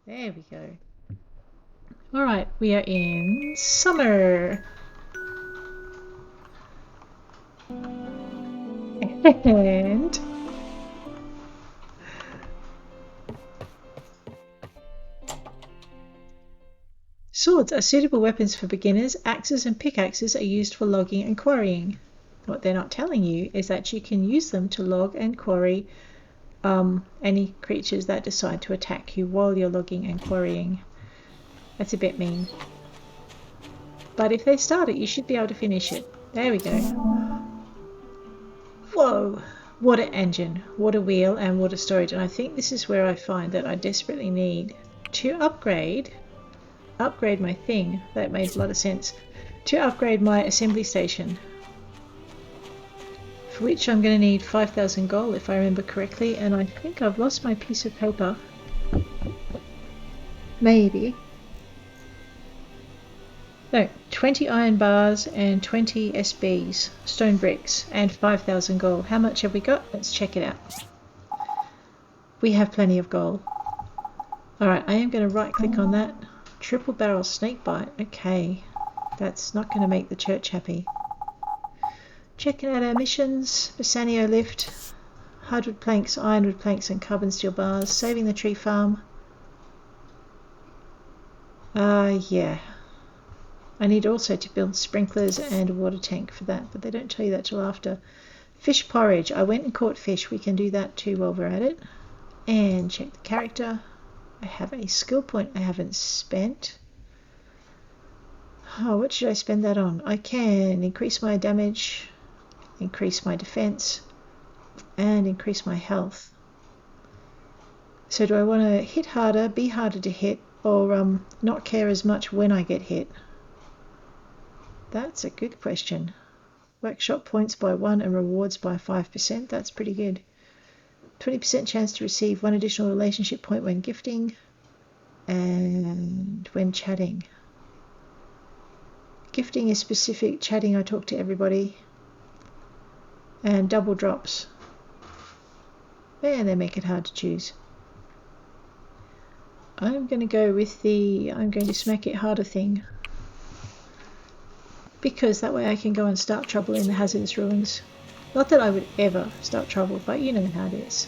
There we go. Alright, we are in summer. And swords are suitable weapons for beginners. Axes and pickaxes are used for logging and quarrying. What they're not telling you is that you can use them to log and quarry any creatures that decide to attack you while you're logging and quarrying. That's a bit mean. But if they start it, you should be able to finish it. There we go. Whoa! Water engine, water wheel and water storage. And I think this is where I find that I desperately need to upgrade my thing. That made a lot of sense. To upgrade my assembly station. For which I'm going to need 5,000 gold if I remember correctly. And I think I've lost my piece of paper. Maybe. No, 20 iron bars and 20 SBs, stone bricks, and 5,000 gold. How much have we got? Let's check it out. We have plenty of gold. Alright, I am going to right click on that. Triple barrel snake bite. Okay, that's not going to make the church happy. Checking out our missions. Basannio lift. Hardwood planks, ironwood planks, and carbon steel bars. Saving the tree farm. Yeah. I need also to build sprinklers and a water tank for that, but they don't tell you that till after. Fish porridge. I went and caught fish. We can do that too while we're at it. And check the character. I have a skill point I haven't spent. Oh, what should I spend that on? I can increase my damage, increase my defense, and increase my health. So do I want to hit harder, be harder to hit, or not care as much when I get hit? That's a good question. Workshop points by 1 and rewards by 5%. That's pretty good. 20% chance to receive 1 additional relationship point when gifting and when chatting. Gifting is specific, chatting I talk to everybody. And double drops. Man, they make it hard to choose. I'm going to go with the I'm going to smack it harder thing. Because that way I can go and start trouble in the hazardous ruins. Not that I would ever start trouble, but you know how it is.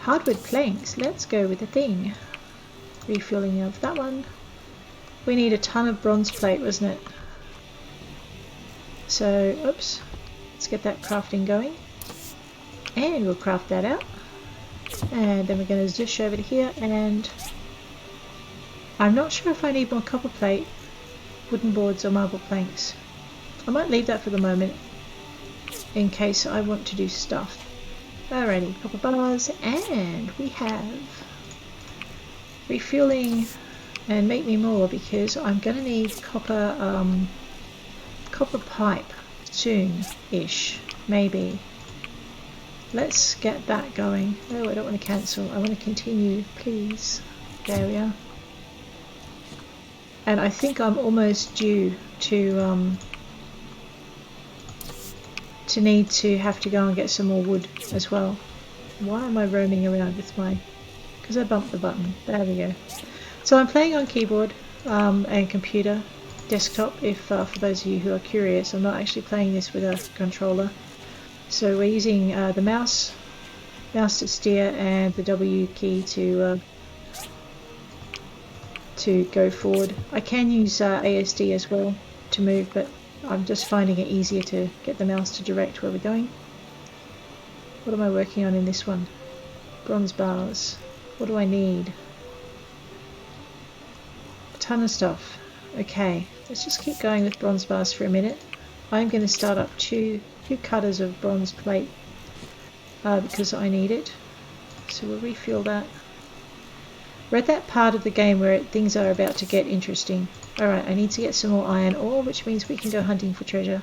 Hardwood planks, let's go with the thing. Refueling of that one. We need a ton of bronze plate, wasn't it? So, oops. Let's get that crafting going. And we'll craft that out. And then we're going to zish over to here, and I'm not sure if I need more copper plate, wooden boards or marble planks. I might leave that for the moment in case I want to do stuff. Alrighty, copper bars, and we have refueling and make me more because I'm going to need copper pipe soon-ish, maybe. Let's get that going. Oh, I don't want to cancel. I want to continue, please. There we are. And I think I'm almost due to need to have to go and get some more wood as well. Why am I roaming around with my... Because I bumped the button. There we go. So I'm playing on keyboard and computer, desktop, if for those of you who are curious. I'm not actually playing this with a controller. So we're using the mouse to steer, and the W key to go forward. I can use ASD as well to move, but I'm just finding it easier to get the mouse to direct where we're going. What am I working on in this one? Bronze bars. What do I need? A ton of stuff. Okay, let's just keep going with bronze bars for a minute. I'm going to start up two cutters of bronze plate because I need it. So we'll refuel that. We're at that part of the game where things are about to get interesting. Alright, I need to get some more iron ore, which means we can go hunting for treasure.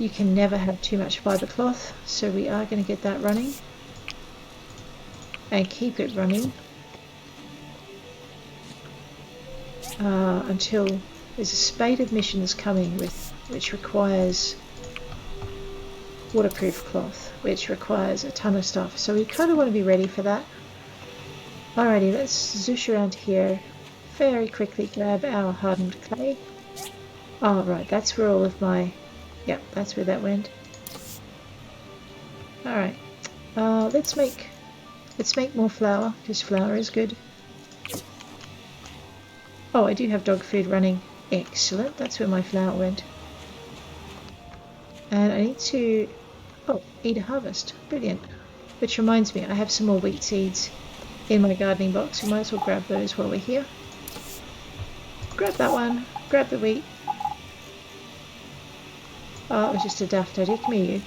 You can never have too much fibre cloth, so we are going to get that running. And keep it running. Until there's a spate of missions coming which requires waterproof cloth, which requires a ton of stuff. So we kind of want to be ready for that. Alrighty, let's zoosh around here. Very quickly grab our hardened clay. Oh, right, that's where all of my... Yep, that's where that went. Alright, let's make more flour, because flour is good. Oh, I do have dog food running. Excellent, that's where my flour went. And I need to... Oh, eat a harvest. Brilliant. Which reminds me, I have some more wheat seeds in my gardening box. We might as well grab those while we're here. Grab that one. Grab the wheat. Oh, it was just a daft idea. Come here, you.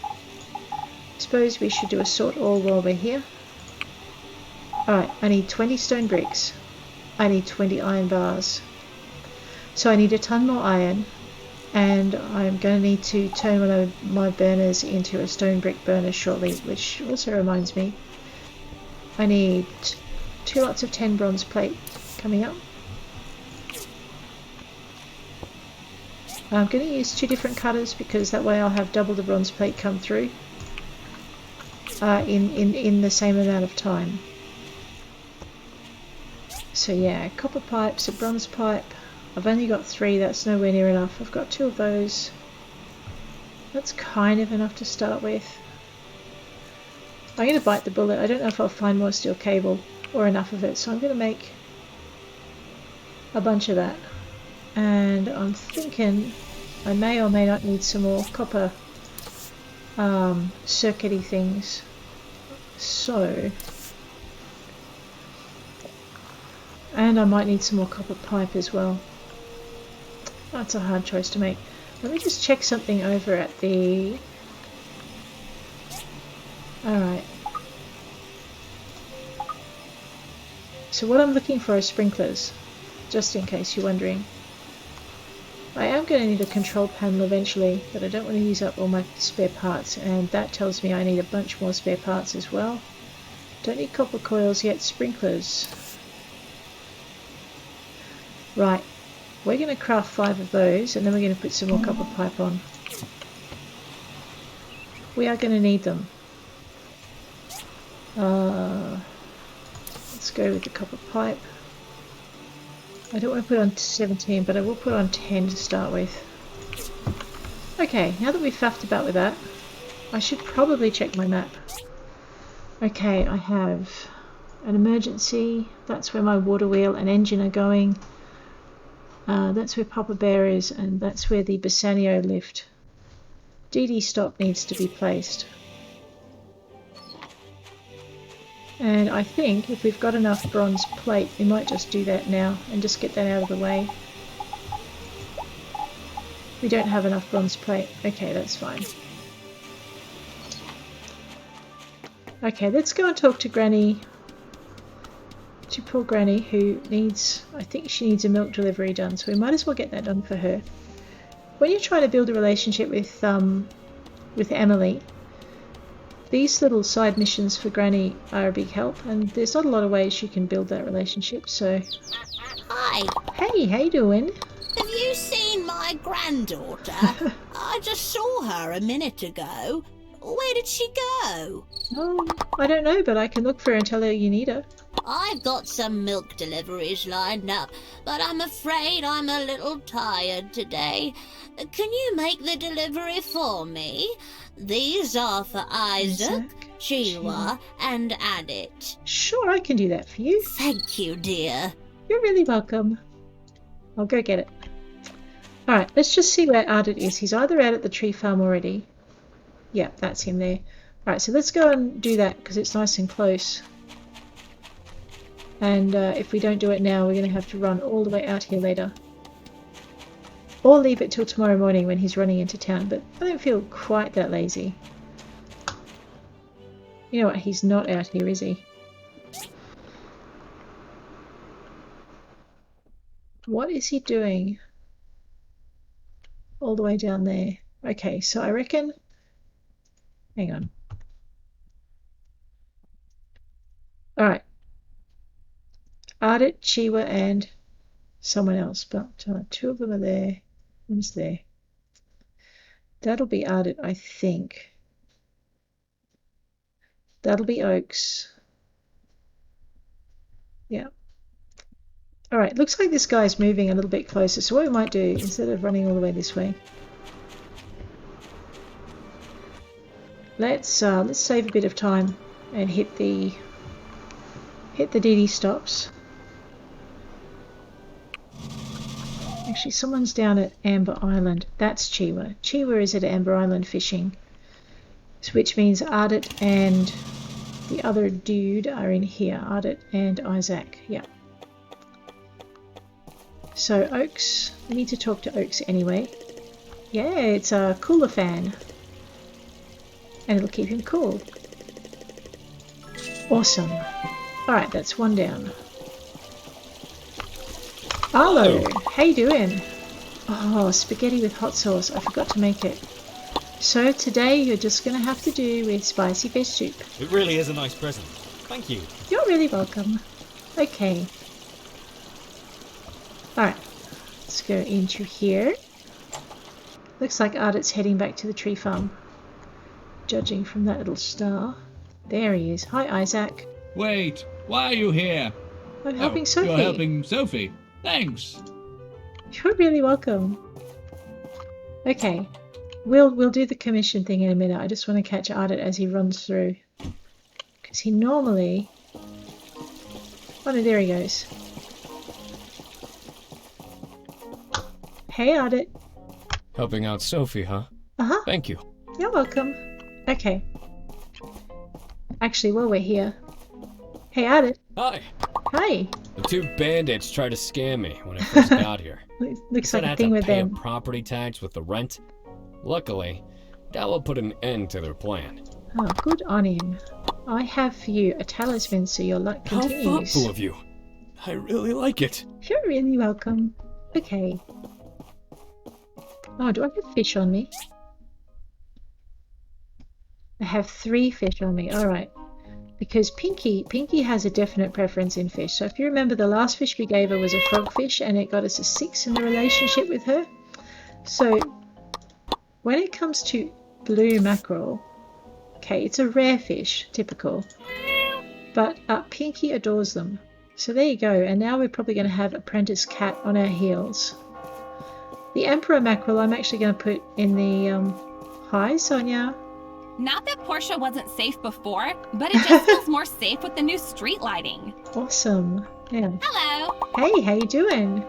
Suppose we should do a sort all while we're here. Alright, I need 20 stone bricks. I need 20 iron bars. So I need a ton more iron. And I'm going to need to turn one of my burners into a stone brick burner shortly, which also reminds me, I need 2 lots of 10 bronze plate coming up. I'm going to use 2 different cutters because that way I'll have double the bronze plate come through in the same amount of time. So yeah, copper pipes, a bronze pipe. I've only got 3, that's nowhere near enough. I've got 2 of those. That's kind of enough to start with. I'm going to bite the bullet. I don't know if I'll find more steel cable or enough of it, so I'm going to make a bunch of that. And I'm thinking I may or may not need some more copper circuity things. So... And I might need some more copper pipe as well. That's a hard choice to make. Let me just check something over at the... Alright. So what I'm looking for is sprinklers, just in case you're wondering. I am going to need a control panel eventually, but I don't want to use up all my spare parts, and that tells me I need a bunch more spare parts as well. Don't need copper coils yet, sprinklers. Right. We're going to craft 5 of those, and then we're going to put some more copper pipe on. We are going to need them. Let's go with the copper pipe. I don't want to put on 17, but I will put on 10 to start with. Okay, now that we've faffed about with that, I should probably check my map. Okay, I have an emergency. That's where my water wheel and engine are going. That's where Papa Bear is, and that's where the Basannio lift. DD stop needs to be placed. And I think if we've got enough bronze plate, we might just do that now and just get that out of the way. We don't have enough bronze plate. Okay, that's fine. Okay, let's go and talk to Granny. To poor Granny, who needs, I think she needs a milk delivery done, so we might as well get that done for her. When you're trying to build a relationship with Emily, these little side missions for Granny are a big help, and there's not a lot of ways you can build that relationship, so... Hi. Hey, how you doing? Have you seen my granddaughter? I just saw her a minute ago. Where did she go? Oh, I don't know, but I can look for her and tell her you need her. I've got some milk deliveries lined up, but I'm afraid I'm a little tired today. Can you make the delivery for me? These are for Isaac, Chiwa, and Adit. Sure, I can do that for you. Thank you, dear. You're really welcome. I'll go get it. Alright, let's just see where Adit is. He's either out at the tree farm already. Yeah, that's him there. Alright, so let's go and do that because it's nice and close. And if we don't do it now, we're going to have to run all the way out here later. Or leave it till tomorrow morning when he's running into town, but I don't feel quite that lazy. You know what, he's not out here, is he? What is he doing? All the way down there. Okay, so I reckon... Hang on. Alright. Ardit, Chiwa, and someone else, but 2 of them are there. Who's there? That'll be Ardit, I think. That'll be Oaks. Yeah. Alright, looks like this guy's moving a little bit closer, so what we might do, instead of running all the way this way, let's save a bit of time and hit the DD stops. Actually, someone's down at Amber Island. That's Chiwa. Chiwa is at Amber Island fishing, which means Ardit and the other dude are in here. Ardit and Isaac. Yeah. So Oaks, we need to talk to Oaks anyway. Yeah, it's a cooler fan. And it'll keep him cool. Awesome. Alright, that's one down. Arlo, how you doing? Oh, spaghetti with hot sauce. I forgot to make it. So today you're just going to have to do with spicy fish soup. It really is a nice present. Thank you. You're really welcome. Okay. Alright, let's go into here. Looks like Ardit's heading back to the tree farm, judging from that little star. There he is. Hi, Isaac. Wait, why are you here? I'm helping Sophie. You're helping Sophie. Thanks. You're really welcome. Okay, we'll do the commission thing in a minute. I just want to catch Ardit as he runs through, because he normally... Oh no, there he goes. Hey, Ardit. Helping out Sophie, huh? Uh-huh. Thank you. You're welcome. Okay. Actually, while we're here... Hey, Ardit. Hi. Hi. The two bandits tried to scam me when I first got here. Looks Said like I a thing had to with pay them. a property tax with the rent. Luckily, that will put an end to their plan. Oh, good on him. I have for you a talisman so your luck How continues. thoughtful of you. I really like it. You're really welcome. Okay. Oh, do I have fish on me? I have 3 fish on me. Alright. Because Pinky has a definite preference in fish. So if you remember, the last fish we gave her was a frogfish and it got us a 6 in the relationship with her. So when it comes to blue mackerel, okay, it's a rare fish, typical. But Pinky adores them. So there you go. And now we're probably going to have Apprentice Cat on our heels. The Emperor mackerel I'm actually going to put in the... Hi, Sonia. Not that Portia wasn't safe before, but it just feels more safe with the new street lighting. Awesome. Yeah. Hello. Hey, how you doing?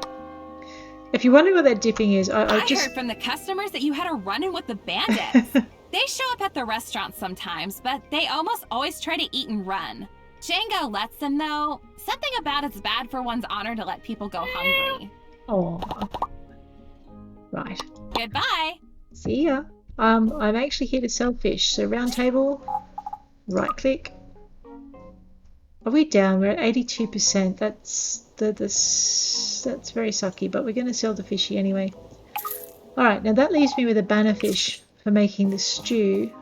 If you're wondering what that dipping is, I just... heard from the customers that you had a run-in with the bandits. They show up at the restaurant sometimes, but they almost always try to eat and run. Django lets them, though. Something about it's bad for one's honor to let people go hungry. Oh. Right. Goodbye. See ya. I'm actually here to sell fish. So round table, right click. Are we down? We're at 82%. That's very sucky, but we're going to sell the fishy anyway. Alright, now that leaves me with a banner fish for making the stew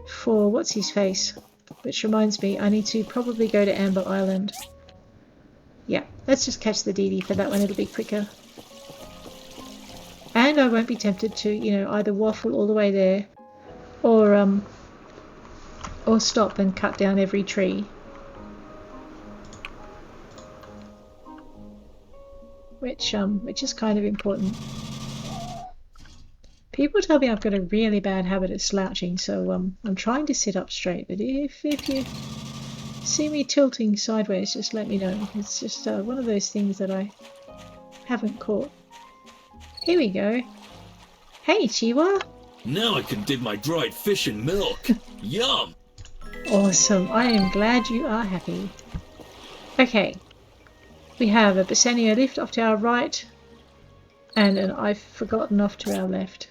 for what's his face. Which reminds me, I need to probably go to Amber Island. Yeah, let's just catch the DD for that one, it'll be quicker. And I won't be tempted to, you know, either waffle all the way there or stop and cut down every tree. Which is kind of important. People tell me I've got a really bad habit of slouching, so I'm trying to sit up straight. But if you see me tilting sideways, just let me know. It's just one of those things that I haven't caught. Here we go. Hey, Chiwa. Now I can dip my dried fish in milk. Yum! Awesome. I am glad you are happy. Okay. We have a Basannio lift off to our right and an I've forgotten off to our left.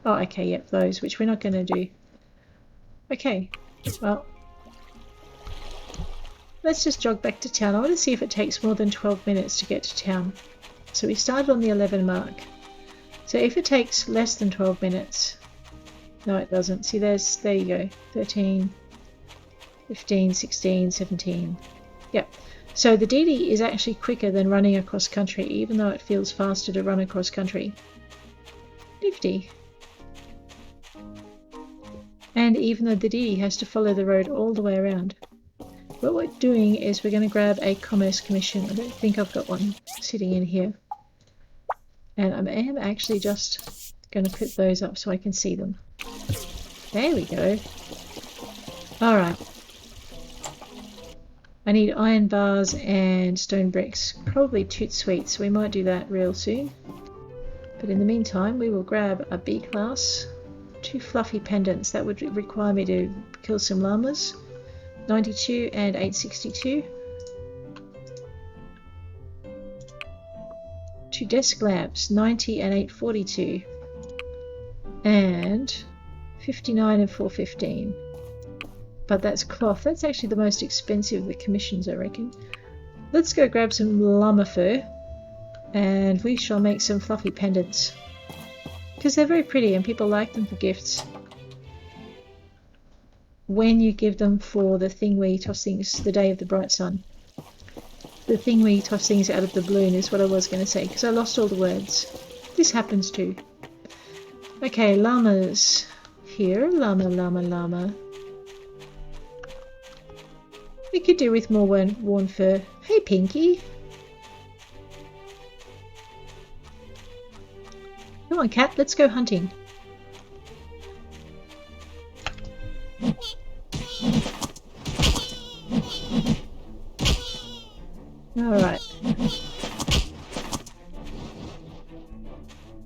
Oh, okay, yep, those, which we're not going to do. Okay, well, let's just jog back to town. I want to see if it takes more than 12 minutes to get to town. So we started on the 11 mark. So if it takes less than 12 minutes, no it doesn't. See, there you go, 13, 15, 16, 17. Yep. So the DD is actually quicker than running across country, even though it feels faster to run across country. Nifty. And even though the DD has to follow the road all the way around. what we're doing is we're going to grab a commerce commission. I don't think I've got one sitting in here. And I am actually just going to put those up so I can see them. There we go. Alright. I need iron bars and stone bricks. Probably toot sweet, so we might do that real soon. But in the meantime, we will grab a B class, 2 fluffy pendants. That would require me to kill some llamas. 92 and 862. 2 desk lamps, 90 and 842. And 59 and 415. But that's cloth. That's actually the most expensive of the commissions, I reckon. Let's go grab some llama fur. And we shall make some fluffy pendants. Because they're very pretty and people like them for gifts. When you give them for the thing where you toss things, the day of the bright sun. The thing where you toss things out of the balloon is what I was going to say, because I lost all the words. This happens too. Okay, llamas. Here, llama, llama, llama. We could do with more worn fur. Hey, Pinky. Come on, cat, let's go hunting. Alright.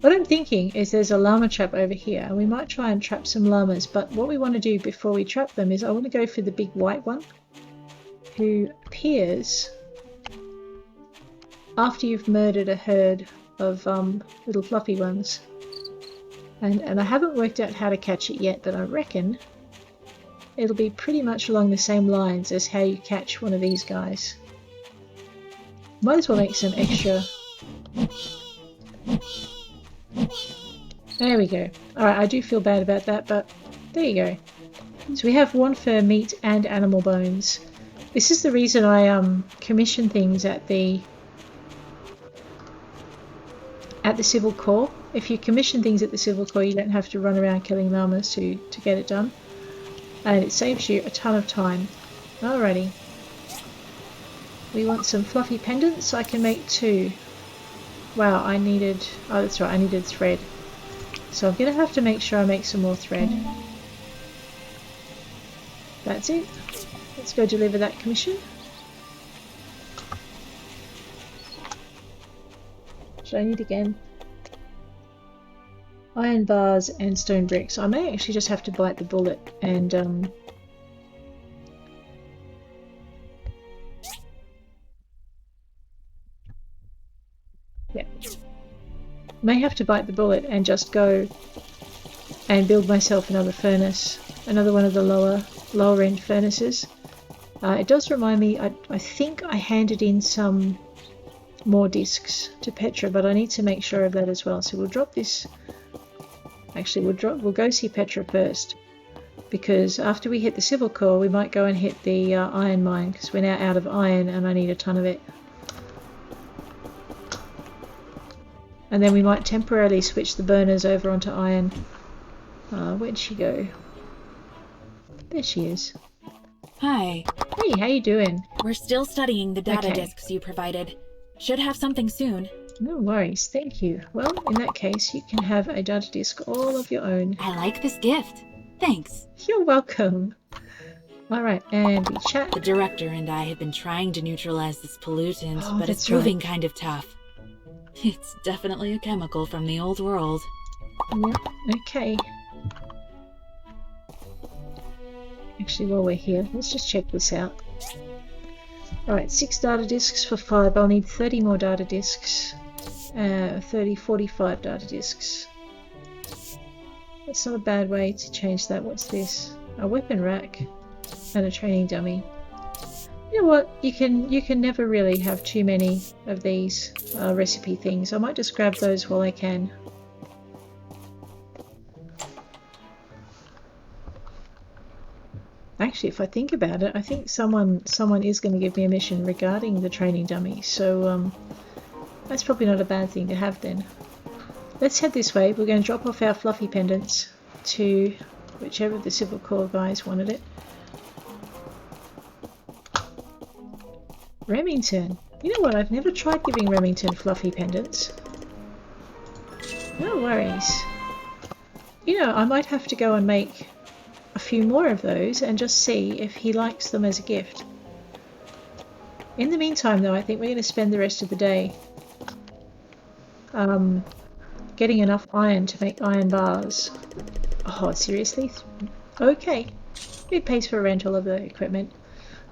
What I'm thinking is there's a llama trap over here, and we might try and trap some llamas, but what we want to do before we trap them is I want to go for the big white one, who appears after you've murdered a herd of little fluffy ones. And I haven't worked out how to catch it yet, but I reckon it'll be pretty much along the same lines as how you catch one of these guys. Might as well make some extra. There we go. Alright, I do feel bad about that, but there you go. So we have one fur, meat, and animal bones. This is the reason I commission things at the Civil Corps. If you commission things at the Civil Corps, you don't have to run around killing llamas to get it done. And it saves you a ton of time. Alrighty. We want some fluffy pendants, so I can make 2. Wow, I needed... Oh, that's right, I needed thread. So I'm going to have to make sure I make some more thread. That's it. Let's go deliver that commission. Should I need again? Iron bars and stone bricks. I may actually just have to bite the bullet and yeah. May have to bite the bullet and just go and build myself another furnace. Another one of the lower end furnaces. It does remind me, I think I handed in some more discs to Petra, but I need to make sure of that as well. So we'll drop this. Actually, we'll go see Petra first, because after we hit the Civil Corps, we might go and hit the iron mine, because we're now out of iron and I need a ton of it. And then we might temporarily switch the burners over onto iron. Where'd she go? There she is. Hi. Hey, how you doing? We're still studying the data Okay. disks you provided. Should have something soon. No worries, thank you. Well, in that case, you can have a data disk all of your own. I like this gift. Thanks. You're welcome. Alright, and we chat. The director and I have been trying to neutralize this pollutant, Oh, but it's that's proving right. kind of tough. It's definitely a chemical from the old world. Yep, okay. Actually, while we're here, let's just check this out. Alright, 6 data disks for 5. I'll need 30 more data disks. 45 data disks. That's not a bad way to change that. What's this? A weapon rack and a training dummy. You know what? You can never really have too many of these recipe things. I might just grab those while I can. Actually, if I think about it, I think someone is going to give me a mission regarding the training dummy, so that's probably not a bad thing to have then. Let's head this way. We're going to drop off our fluffy pendants to whichever of the Civil Corps guys wanted it. Remington. You know what? I've never tried giving Remington fluffy pendants. No worries. You know, I might have to go and make a few more of those and just see if he likes them as a gift. In the meantime, though, I think we're going to spend the rest of the day getting enough iron to make iron bars. Oh, seriously? Okay. It pays for rental of the equipment.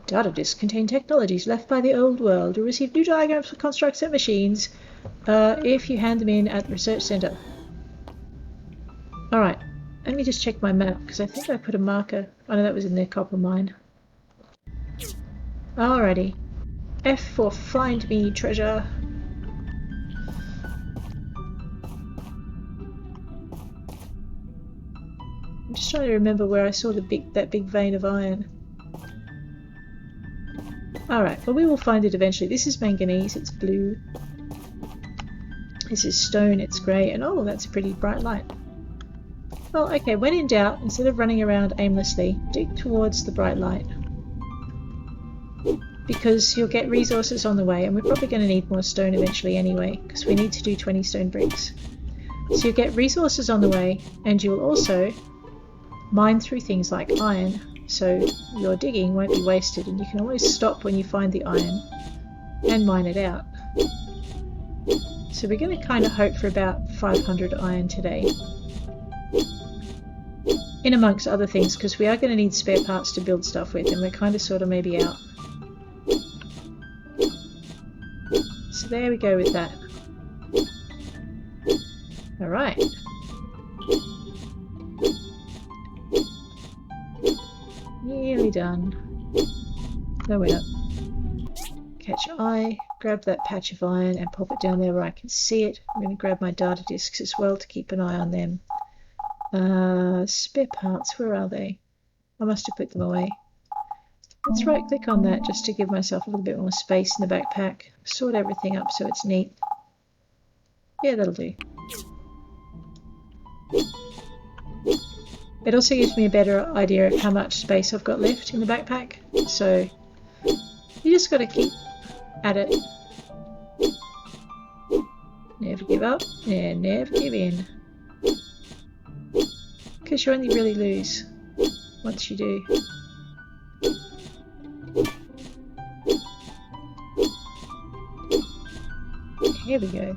Data disks contain technologies left by the old world to receive new diagrams for construct set machines if you hand them in at the research center. Alright, let me just check my map because I think I put a marker. Oh no, that was in the copper mine. Alrighty. F for find me treasure. I'm just trying to remember where I saw that big vein of iron. Alright, well we will find it eventually. This is manganese, it's blue. This is stone, it's grey, and oh, that's a pretty bright light. Well, okay, when in doubt, instead of running around aimlessly, dig towards the bright light. Because you'll get resources on the way, and we're probably going to need more stone eventually anyway, because we need to do 20 stone bricks. So you'll get resources on the way, and you'll also mine through things like iron, so your digging won't be wasted, and you can always stop when you find the iron and mine it out. So we're going to kind of hope for about 500 iron today. In amongst other things, because we are going to need spare parts to build stuff with, and we're kind of sort of maybe out. So there we go with that. Alright. Nearly done. No, we're not. Catch eye, grab that patch of iron and pop it down there where I can see it. I'm going to grab my data discs as well to keep an eye on them. Spare parts, where are they? I must have put them away. Let's right click on that just to give myself a little bit more space in the backpack. Sort everything up so it's neat. Yeah, that'll do. It also gives me a better idea of how much space I've got left in the backpack. So you just got to keep at it. Never give up and never give in. Because you only really lose once you do. Here we go.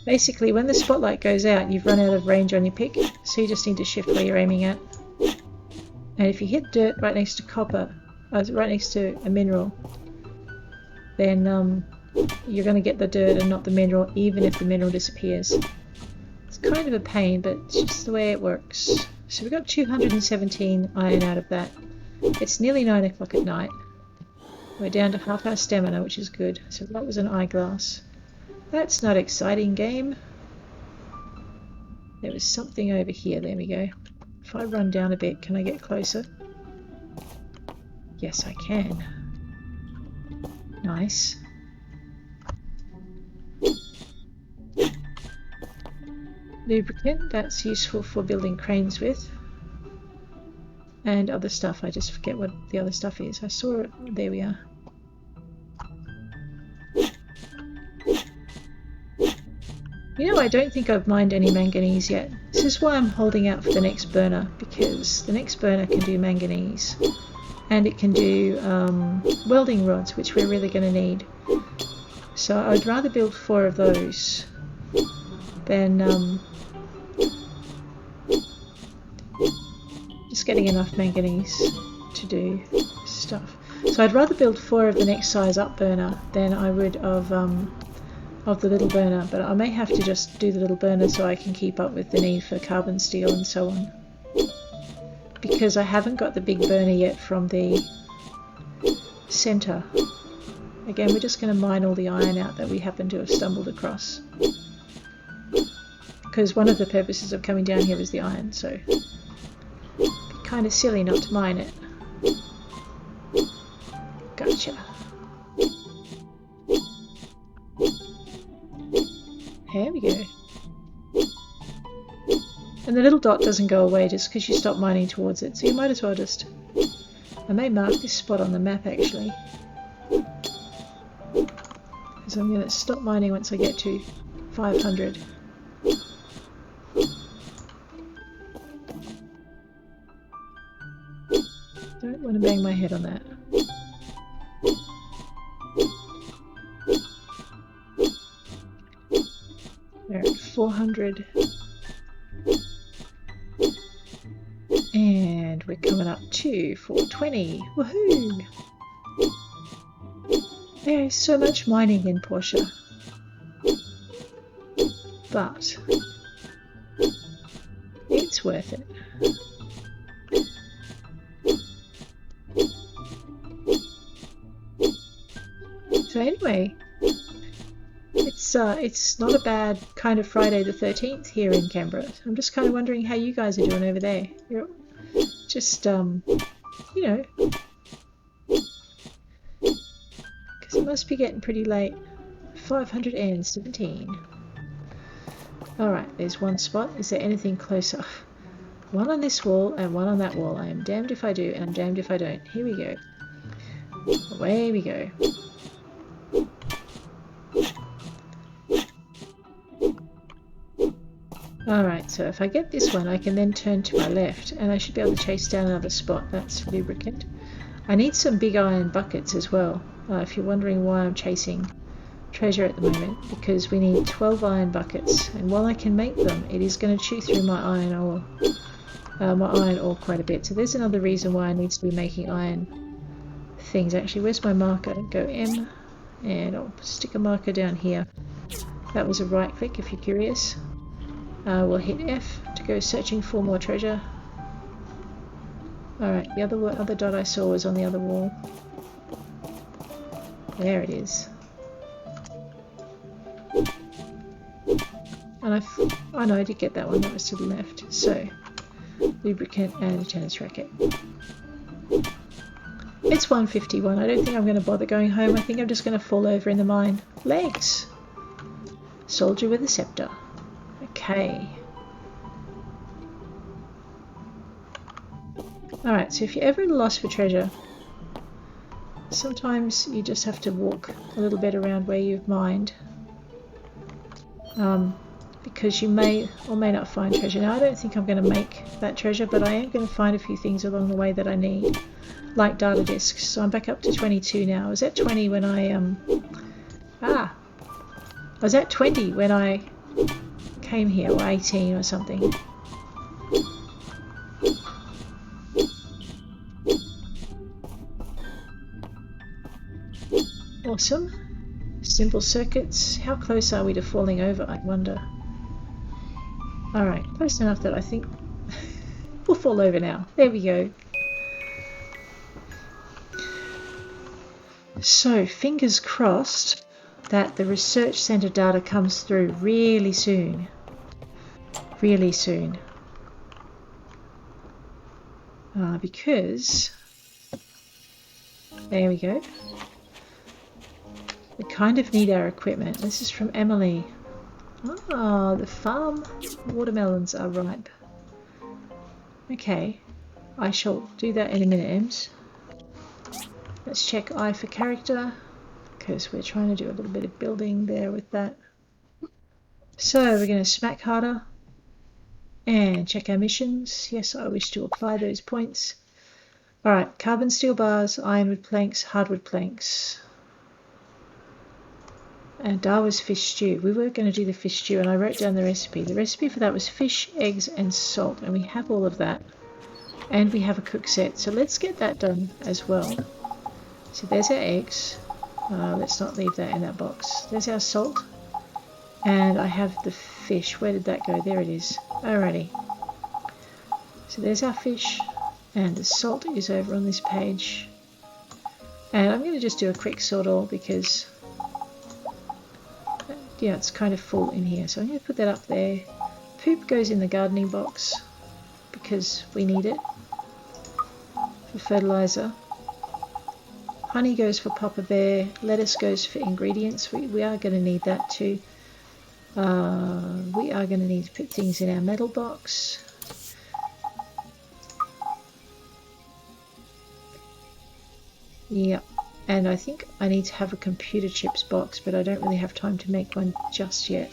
Basically, when the spotlight goes out, you've run out of range on your pick, so you just need to shift where you're aiming at. And if you hit dirt right next to copper, right next to a mineral, then you're going to get the dirt and not the mineral, even if the mineral disappears. It's kind of a pain, but it's just the way it works. So we got 217 iron out of that. It's nearly 9 o'clock at night. We're down to half our stamina, which is good. So that was an eyeglass. That's not exciting, game. There was something over here. There we go. If I run down a bit, can I get closer? Yes, I can. Nice. Lubricant, that's useful for building cranes with. And other stuff, I just forget what the other stuff is. I saw it, there we are. You know, I don't think I've mined any manganese yet. This is why I'm holding out for the next burner, because the next burner can do manganese. And it can do welding rods, which we're really going to need. So I'd rather build 4 of those than just getting enough manganese to do stuff. So I'd rather build 4 of the next size up burner than I would of the little burner, but I may have to just do the little burner so I can keep up with the need for carbon steel and so on. Because I haven't got the big burner yet from the centre. Again, we're just going to mine all the iron out that we happen to have stumbled across. Because one of the purposes of coming down here was the iron, so it'd be kind of silly not to mine it. Gotcha. Here we go. And the little dot doesn't go away just because you stop mining towards it, so you might as well just... I may mark this spot on the map actually, because I'm going to stop mining once I get to 500. Don't want to bang my head on that. We're at 400. And we're coming up to 420. Woohoo! There is so much mining in Portia. But it's worth it. So anyway, it's not a bad kind of Friday the 13th here in Canberra. I'm just kind of wondering how you guys are doing over there. You're just, you know, because it must be getting pretty late. 517. Alright, there's one spot. Is there anything closer? One on this wall and one on that wall. I am damned if I do and I'm damned if I don't. Here we go. Away we go. Alright, so if I get this one, I can then turn to my left and I should be able to chase down another spot. That's lubricant. I need some big iron buckets as well, if you're wondering why I'm chasing treasure at the moment, because we need 12 iron buckets, and while I can make them, it is going to chew through my iron ore quite a bit. So there's another reason why I need to be making iron things. Actually, where's my marker? Go M, and I'll stick a marker down here. That was a right click if you're curious. We'll hit F to go searching for more treasure. Alright, the other dot I saw was on the other wall. There it is. And I know I did get that one, that was to the left. So, lubricant and a tennis racket. It's 1:51. I don't think I'm going to bother going home. I think I'm just going to fall over in the mine. Legs! Soldier with a scepter. Okay. Alright, so if you're ever at a loss for treasure, sometimes you just have to walk a little bit around where you've mined. Because you may or may not find treasure. Now I don't think I'm going to make that treasure, but I am going to find a few things along the way that I need, like data disks. So I'm back up to 22 now. I was at 20 when I was at 20 when I came here, or 18 or something. Awesome. Simple circuits. How close are we to falling over, I wonder? Alright, close enough that I think we'll fall over now. There we go. So, fingers crossed that the research centre data comes through really soon. Really soon. Because... there we go. We kind of need our equipment. This is from Emily. Ah, the farm watermelons are ripe. Okay, I shall do that in a minute, Ems. Let's check I for character, because we're trying to do a little bit of building there with that. So we're going to smack harder and check our missions. Yes, I wish to apply those points. Alright, carbon steel bars, ironwood planks, hardwood planks. And Darwa's fish stew. We were going to do the fish stew and I wrote down the recipe. The recipe for that was fish, eggs and salt, and we have all of that. And we have a cook set, so let's get that done as well. So there's our eggs. Let's not leave that in that box. There's our salt. And I have the fish. Where did that go? There it is. Alrighty. So there's our fish. And the salt is over on this page. And I'm going to just do a quick sort all because... yeah, it's kind of full in here, so I'm going to put that up there. Poop goes in the gardening box because we need it for fertilizer. Honey goes for Papa Bear. Lettuce goes for ingredients. We are going to need that too. We are going to need to put things in our metal box. Yep, and I think I need to have a computer chips box, but I don't really have time to make one just yet.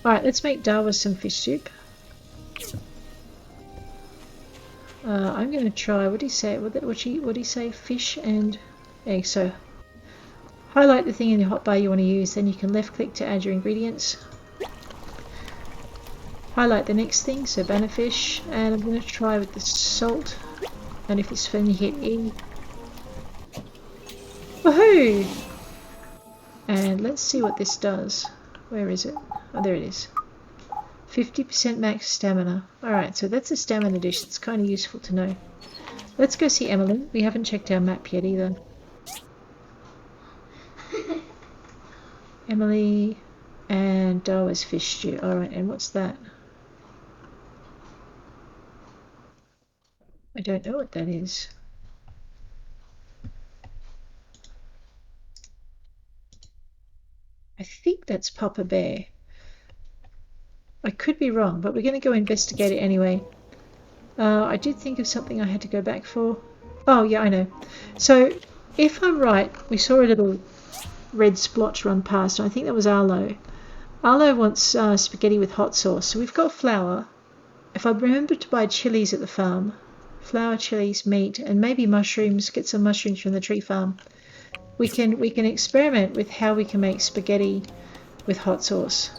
Alright, let's make Dawa some fish soup. I'm going to try, what do you say, what do you say, fish and egg. So highlight the thing in the hotbar you want to use, then you can left click to add your ingredients. Highlight the next thing, so banana fish, and I'm going to try with the salt, and if it's when you hit E. Woohoo! And let's see what this does. Where is it? Oh, there it is. 50% max stamina. Alright, so that's a stamina dish. It's kind of useful to know. Let's go see Emily. We haven't checked our map yet either. Emily and Dawa's fish stew. Alright, and what's that? I don't know what that is. I think that's Papa Bear. I could be wrong, but we're going to go investigate it anyway. I did think of something I had to go back for. Oh, yeah, I know. So, if I'm right, we saw a little red splotch run past, and I think that was Arlo. Arlo wants spaghetti with hot sauce. So we've got flour. If I remember to buy chilies at the farm, flour, chilies, meat, and maybe mushrooms, get some mushrooms from the tree farm. We can experiment with how we can make spaghetti with hot sauce.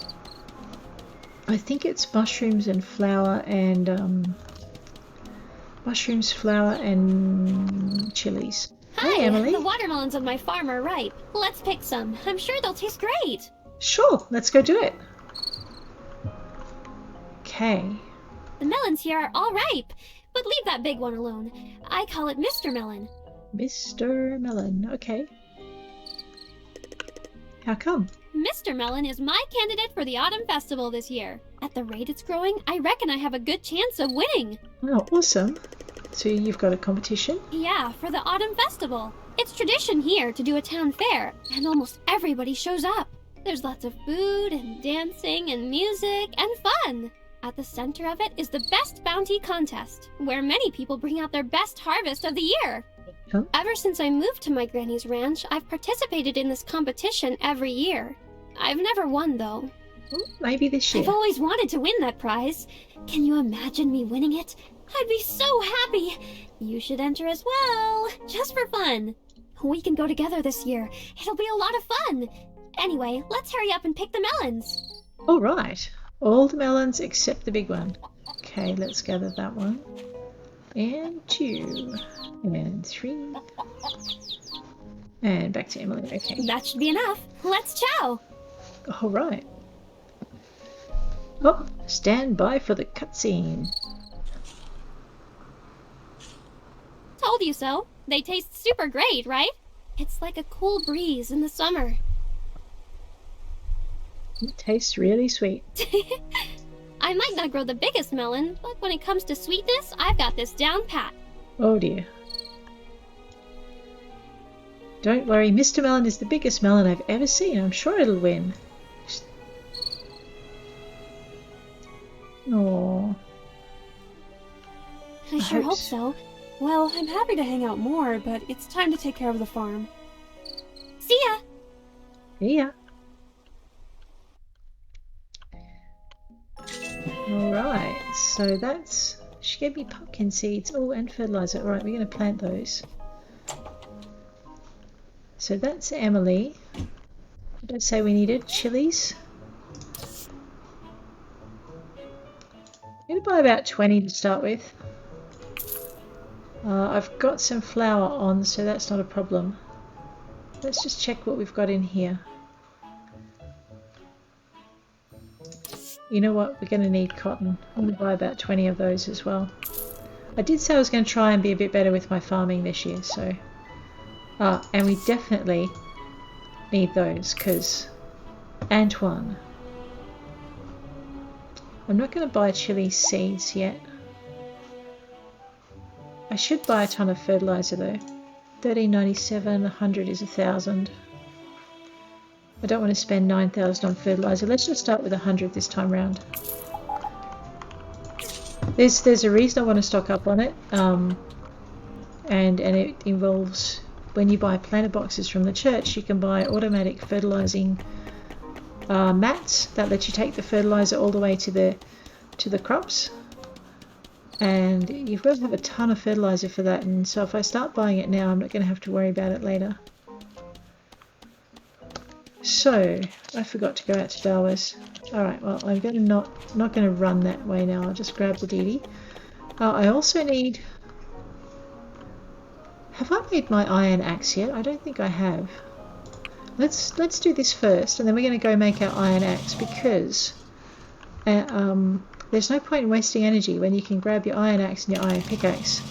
I think it's mushrooms and flour and chilies. Hi, hey, Emily. The watermelons on my farm are ripe. Let's pick some. I'm sure they'll taste great. Sure, let's go do it. Okay. The melons here are all ripe, but leave that big one alone. I call it Mr. Melon. Mr. Melon, okay. How come? Mr. Melon is my candidate for the Autumn Festival this year. At the rate it's growing, I reckon I have a good chance of winning. Oh, awesome. So you've got a competition? Yeah, for the Autumn Festival. It's tradition here to do a town fair, and almost everybody shows up. There's lots of food and dancing and music and fun. At the center of it is the Best Bounty Contest, where many people bring out their best harvest of the year. Huh? Ever since I moved to my granny's ranch, I've participated in this competition every year. I've never won, though. Maybe this year. I've always wanted to win that prize. Can you imagine me winning it? I'd be so happy. You should enter as well, just for fun. We can go together this year. It'll be a lot of fun. Anyway, let's hurry up and pick the melons. All right. All the melons except the big one. Okay, let's gather that one. And 2. And 3. And back to Emily. Okay. That should be enough. Let's chow. All right. Oh, stand by for the cutscene. Told you so. They taste super great, right? It's like a cool breeze in the summer. It tastes really sweet. I might not grow the biggest melon, but when it comes to sweetness, I've got this down pat. Oh dear. Don't worry, Mr. Melon is the biggest melon I've ever seen. I'm sure it'll win. Aww. I sure hope so. Well, I'm happy to hang out more, but it's time to take care of the farm. See ya! Yeah. Alright, so that's... She gave me pumpkin seeds. Oh, and fertilizer. Alright, we're going to plant those. So that's Emily. Did I say we needed chilies? I'm going to buy about 20 to start with. I've got some flour on, so that's not a problem. Let's just check what we've got in here. You know what? We're going to need cotton. I'm going to buy about 20 of those as well. I did say I was going to try and be a bit better with my farming this year, so... and we definitely need those, because... Antoine. I'm not going to buy chili seeds yet. I should buy a ton of fertilizer though. $13.97, 100 is 1,000. I don't want to spend 9,000 on fertilizer. Let's just start with 100 this time round. There's a reason I want to stock up on it, and it involves when you buy planter boxes from the church, you can buy automatic fertilizing mats that let you take the fertilizer all the way to the crops, and you've got to have a ton of fertilizer for that. And so if I start buying it now, I'm not going to have to worry about it later. So I forgot to go out to Darwas. Alright, well, I'm going to not going to run that way now. I'll just grab the DD. I also need... Have I made my iron axe yet? I don't think I have. Let's do this first, and then we're going to go make our iron axe, because there's no point in wasting energy when you can grab your iron axe and your iron pickaxe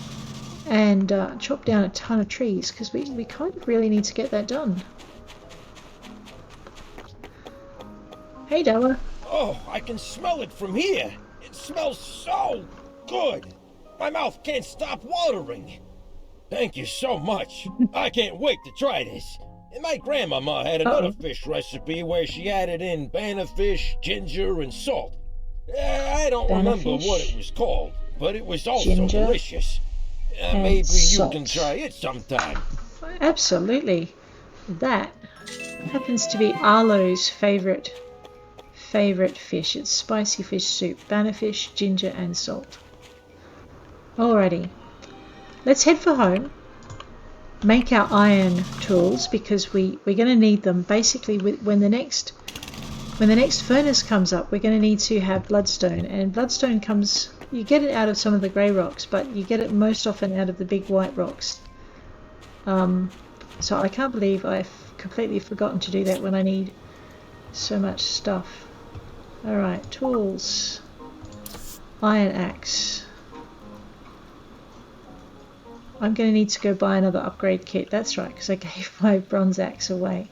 and chop down a ton of trees, because we kind of really need to get that done. Hey, Dawa. Oh, I can smell it from here. It smells so good. My mouth can't stop watering. Thank you so much. I can't wait to try this. And my grandmama had another fish recipe where she added in banana fish, ginger, and salt. I don't remember what it was called, but it was also delicious. Maybe you can try it sometime. Absolutely. That happens to be Arlo's favorite fish. It's spicy fish soup, banana fish, ginger, and salt. Alrighty. Let's head for home. Make our iron tools, because we're going to need them. Basically, when the next furnace comes up, we're going to need to have bloodstone, and bloodstone comes, you get it out of some of the grey rocks, but you get it most often out of the big white rocks. So I can't believe I've completely forgotten to do that when I need so much stuff. Alright, tools, iron axe. I'm going to need to go buy another upgrade kit. That's right, because I gave my bronze axe away.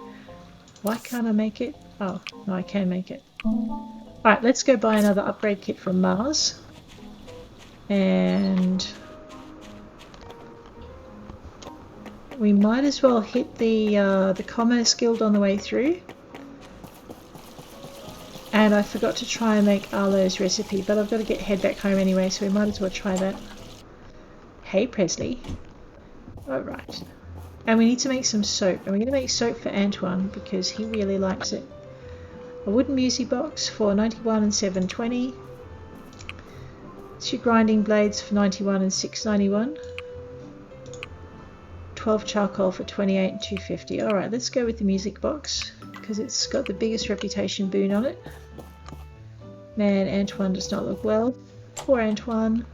Why can't I make it? Oh, no, I can make it. Alright, let's go buy another upgrade kit from Mars. And we might as well hit the Commerce Guild on the way through. And I forgot to try and make Arlo's recipe, but I've got to head back home anyway, so we might as well try that. Hey Presley. Alright. And we need to make some soap. And we're going to make soap for Antoine because he really likes it. A wooden music box for 91 and 720. 2 grinding blades for 91 and 691. 12 charcoal for 28 and 250. Alright, let's go with the music box because it's got the biggest reputation boon on it. Man, Antoine does not look well. Poor Antoine.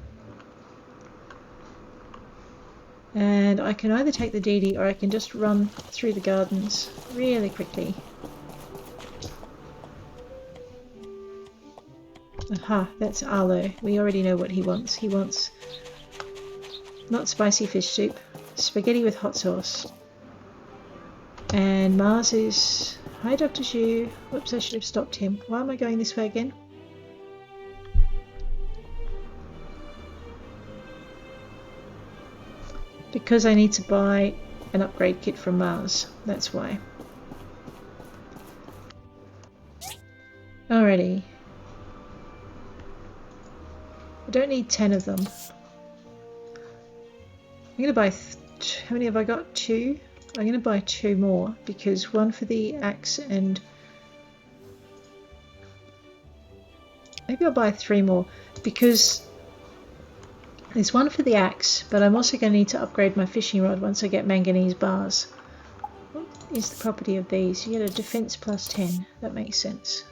And I can either take the DD or I can just run through the gardens really quickly. Aha, that's Arlo. We already know what he wants. He wants not spicy fish soup, spaghetti with hot sauce. And Mars is... Hi Dr. Xu. Whoops, I should have stopped him. Why am I going this way again? Because I need to buy an upgrade kit from Mars. That's why. Alrighty. I don't need 10 of them. I'm going to buy... how many have I got? 2? I'm going to buy 2 more because one for the axe and... maybe I'll buy 3 more because... there's one for the axe, but I'm also going to need to upgrade my fishing rod once I get manganese bars. What is the property of these? You get a defense plus 10. That makes sense.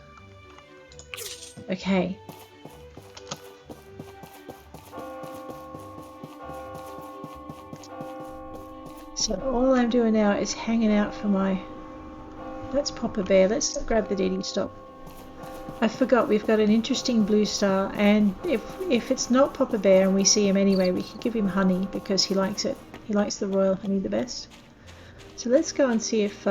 Okay. So all I'm doing now is hanging out for my... Let's pop a bear. Let's grab the DD stop. I forgot we've got an interesting blue star, and if it's not Papa Bear and we see him anyway, we can give him honey because he likes it. He likes the royal honey the best. So let's go and see if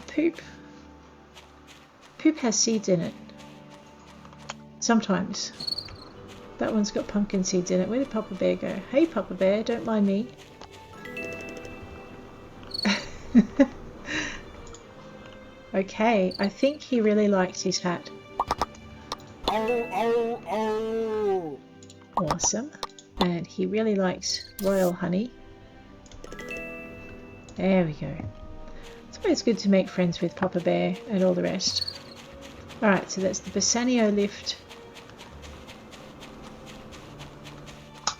poop. Poop has seeds in it. Sometimes. That one's got pumpkin seeds in it. Where did Papa Bear go? Hey Papa Bear, don't mind me. Okay, I think he really likes his hat. Awesome. And he really likes royal honey. There we go. It's always good to make friends with Papa Bear and all the rest. Alright, so that's the Basannio lift.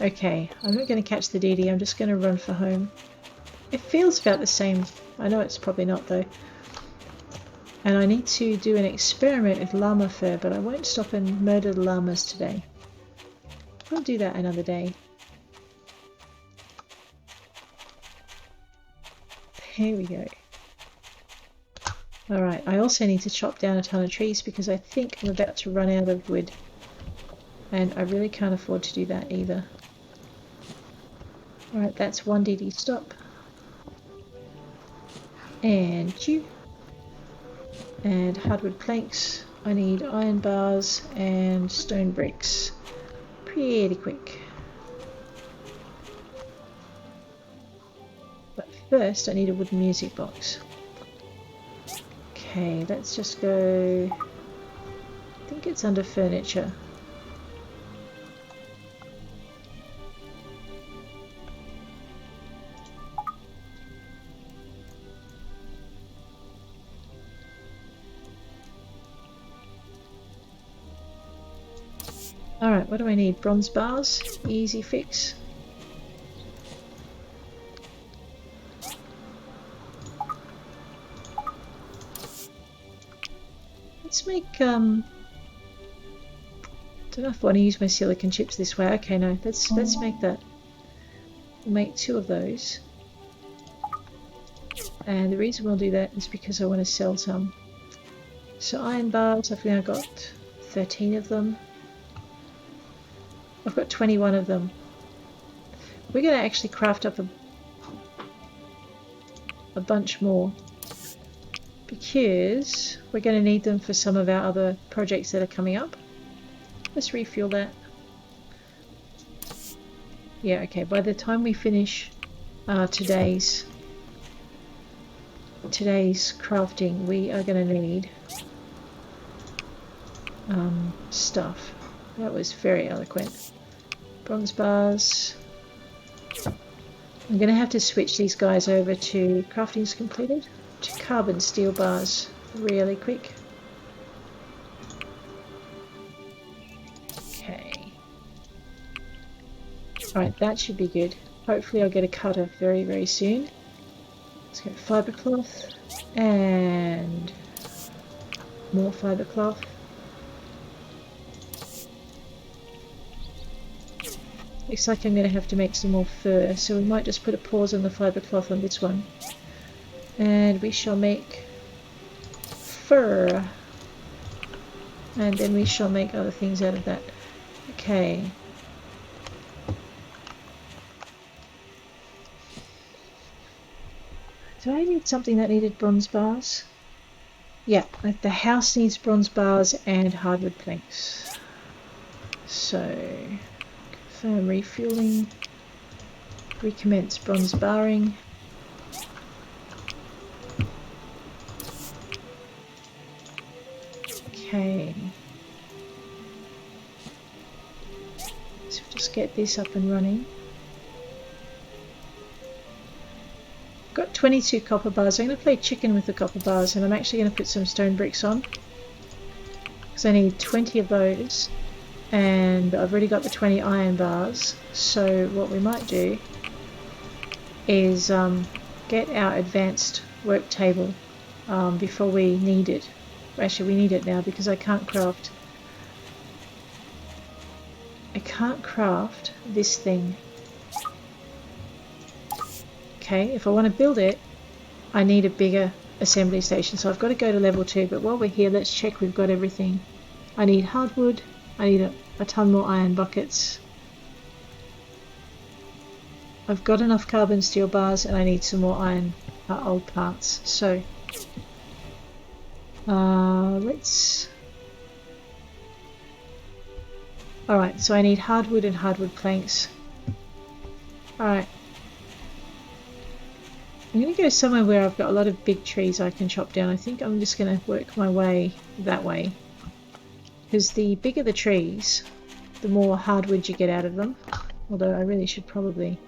Okay, I'm not going to catch the DD, I'm just going to run for home. It feels about the same. I know it's probably not though. And I need to do an experiment with llama fur, but I won't stop and murder the llamas today. We'll do that another day. Here we go. Alright, I also need to chop down a ton of trees because I think I'm about to run out of wood. And I really can't afford to do that either. Alright, that's one DD stop. And you. And hardwood planks. I need iron bars and stone bricks. Pretty quick. But first I need a wooden music box. Okay, let's just go... I think it's under furniture. Alright, what do I need? Bronze bars? Easy fix. Let's make, don't know if I want to use my silicon chips this way. Okay, no, let's make that. We'll make 2 of those. And the reason we'll do that is because I want to sell some. So iron bars, I've now got 13 of them. I've got 21 of them. We're going to actually craft up a bunch more because we're going to need them for some of our other projects that are coming up. Let's refuel that. Yeah, okay, by the time we finish today's crafting, we are going to need stuff. That was very eloquent. Bronze bars. I'm going to have to switch these guys over to crafting's completed to carbon steel bars really quick. Okay. Alright, that should be good. Hopefully I'll get a cutter very, very soon. Let's go fibre cloth and more fibre cloth. Looks like I'm going to have to make some more fur, so we might just put a pause on the fibre cloth on this one. And we shall make fur. And then we shall make other things out of that. Okay. Do I need something that needed bronze bars? Yeah, the house needs bronze bars and hardwood planks. So... confirm refueling, recommence bronze barring. Okay. So just get this up and running. Got 22 copper bars. I'm going to play chicken with the copper bars, and I'm actually going to put some stone bricks on because I need 20 of those. And I've already got the 20 iron bars, so what we might do is get our advanced work table before we need it. Actually, we need it now because I can't craft this thing. Okay, if I want to build it, I need a bigger assembly station, so I've got to go to level 2, but while we're here, let's check we've got everything. I need hardwood. I need a ton more iron buckets. I've got enough carbon steel bars and I need some more iron old parts. So let's... Alright, so I need hardwood and hardwood planks. Alright. I'm going to go somewhere where I've got a lot of big trees I can chop down. I think I'm just going to work my way that way. Because the bigger the trees, the more hardwood you get out of them. Although I really should probably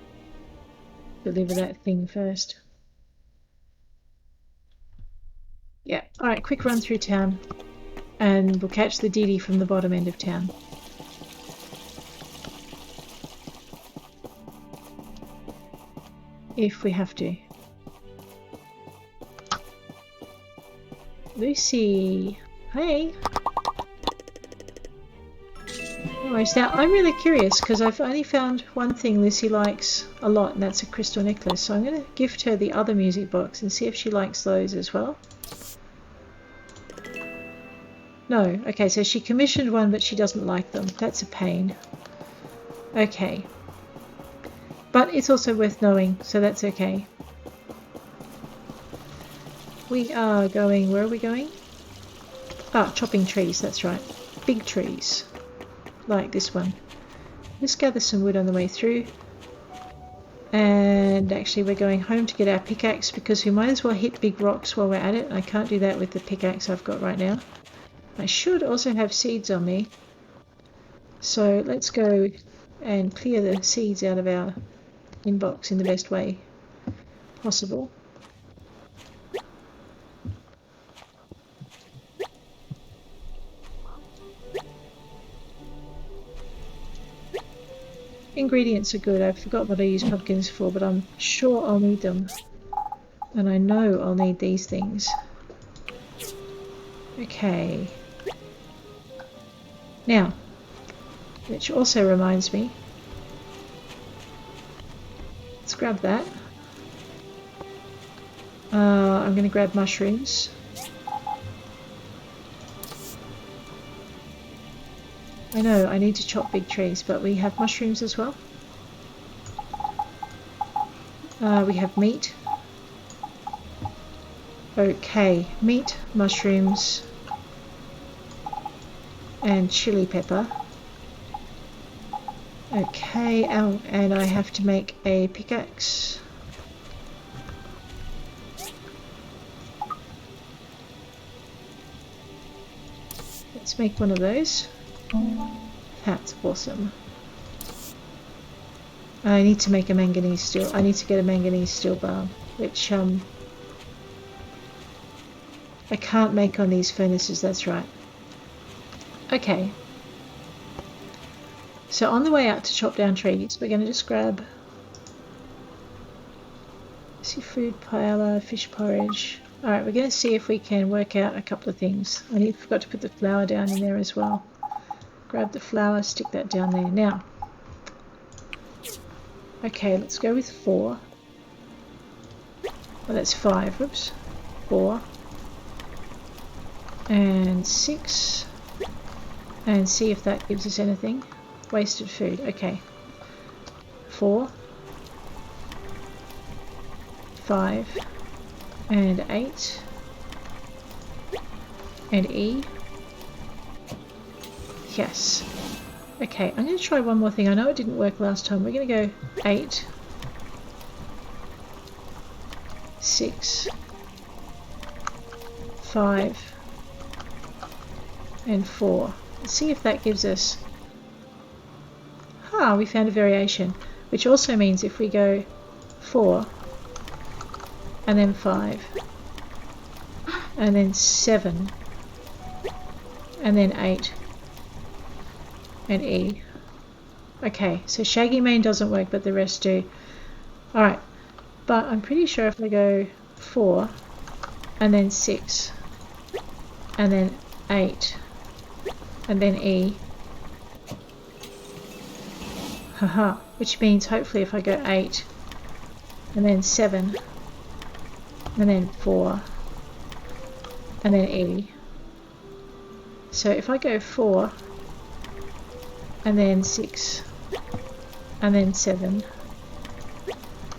deliver that thing first. Yeah, alright, quick run through town. And we'll catch the Didi from the bottom end of town. If we have to. Lucy! Hey! Anyways, now I'm really curious because I've only found one thing Lucy likes a lot, and that's a crystal necklace. So I'm going to gift her the other music box and see if she likes those as well. No, okay, so she commissioned one but she doesn't like them. That's a pain. Okay. But it's also worth knowing, so that's okay. We are going, where are we going? Ah, chopping trees, that's right. Big trees. Like this one. Let's gather some wood on the way through. And actually we're going home to get our pickaxe because we might as well hit big rocks while we're at it. I can't do that with the pickaxe I've got right now. I should also have seeds on me. So let's go and clear the seeds out of our inbox in the best way possible. Ingredients are good. I forgot what I use pumpkins for, but I'm sure I'll need them. And I know I'll need these things. Okay. Now, which also reminds me, let's grab that. I'm going to grab mushrooms. I know, I need to chop big trees, but we have mushrooms as well. We have meat. Okay, meat, mushrooms, and chili pepper. Okay, oh, and I have to make a pickaxe. Let's make one of those. That's awesome. I need to make a manganese steel. I need to get a manganese steel bar, which I can't make on these furnaces, that's right. Okay. So on the way out to chop down trees, we're going to just grab seafood paella, fish porridge. Alright, we're going to see if we can work out a couple of things. I forgot to put the flour down in there as well. Grab the flour, stick that down there. Now, okay, let's go with 4. Well, that's 5. Whoops. 4. And 6. And see if that gives us anything. Wasted food. Okay. 4. 5. And 8. And E. Yes. Okay, I'm going to try one more thing. I know it didn't work last time. We're going to go 8, 6, 5, and 4. Let's see if that gives us... Ah, we found a variation, which also means if we go 4, and then 5, and then 7, and then 8, and E. Okay, so Shaggy Mane doesn't work, but the rest do. Alright, but I'm pretty sure if I go 4, and then 6, and then 8, and then E. Haha, which means hopefully if I go 8, and then 7, and then 4, and then E. So if I go 4, and then 6, and then 7,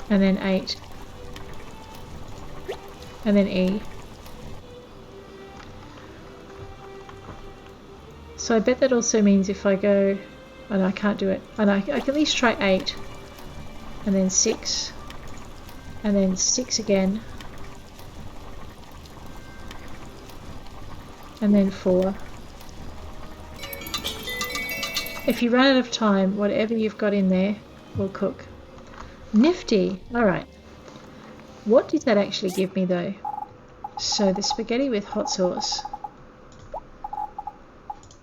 and then 8, and then E. So I bet that also means if I go, oh no, I can't do it. Oh no, I can at least try 8, and then 6, and then 6 again, and then 4. If you run out of time, whatever you've got in there will cook. Nifty! Alright. What did that actually give me though? So the spaghetti with hot sauce,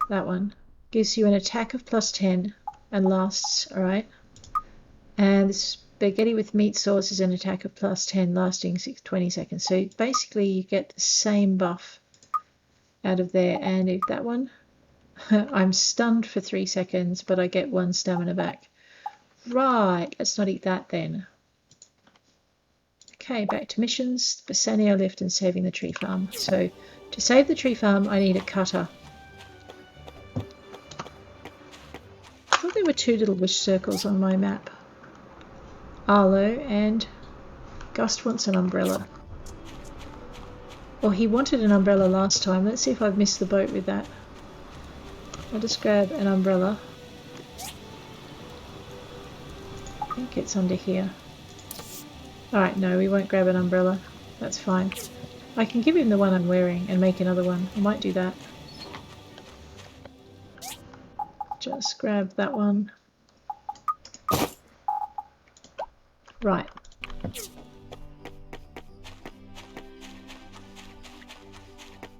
that one, gives you an attack of +10 and lasts, alright? And the spaghetti with meat sauce is an attack of +10 lasting 20 seconds. So basically you get the same buff out of there. And if that one, I'm stunned for 3 seconds, but I get 1 stamina back. Right, let's not eat that then. Okay, back to missions, Basannio lift and saving the tree farm. So to save the tree farm, I need a cutter. I thought there were 2 little wish circles on my map. Arlo and Gust wants an umbrella. Well, he wanted an umbrella last time. Let's see if I've missed the boat with that. I'll just grab an umbrella. I think it's under here. Alright, no, we won't grab an umbrella. That's fine. I can give him the one I'm wearing and make another one. I might do that. Just grab that one. Right.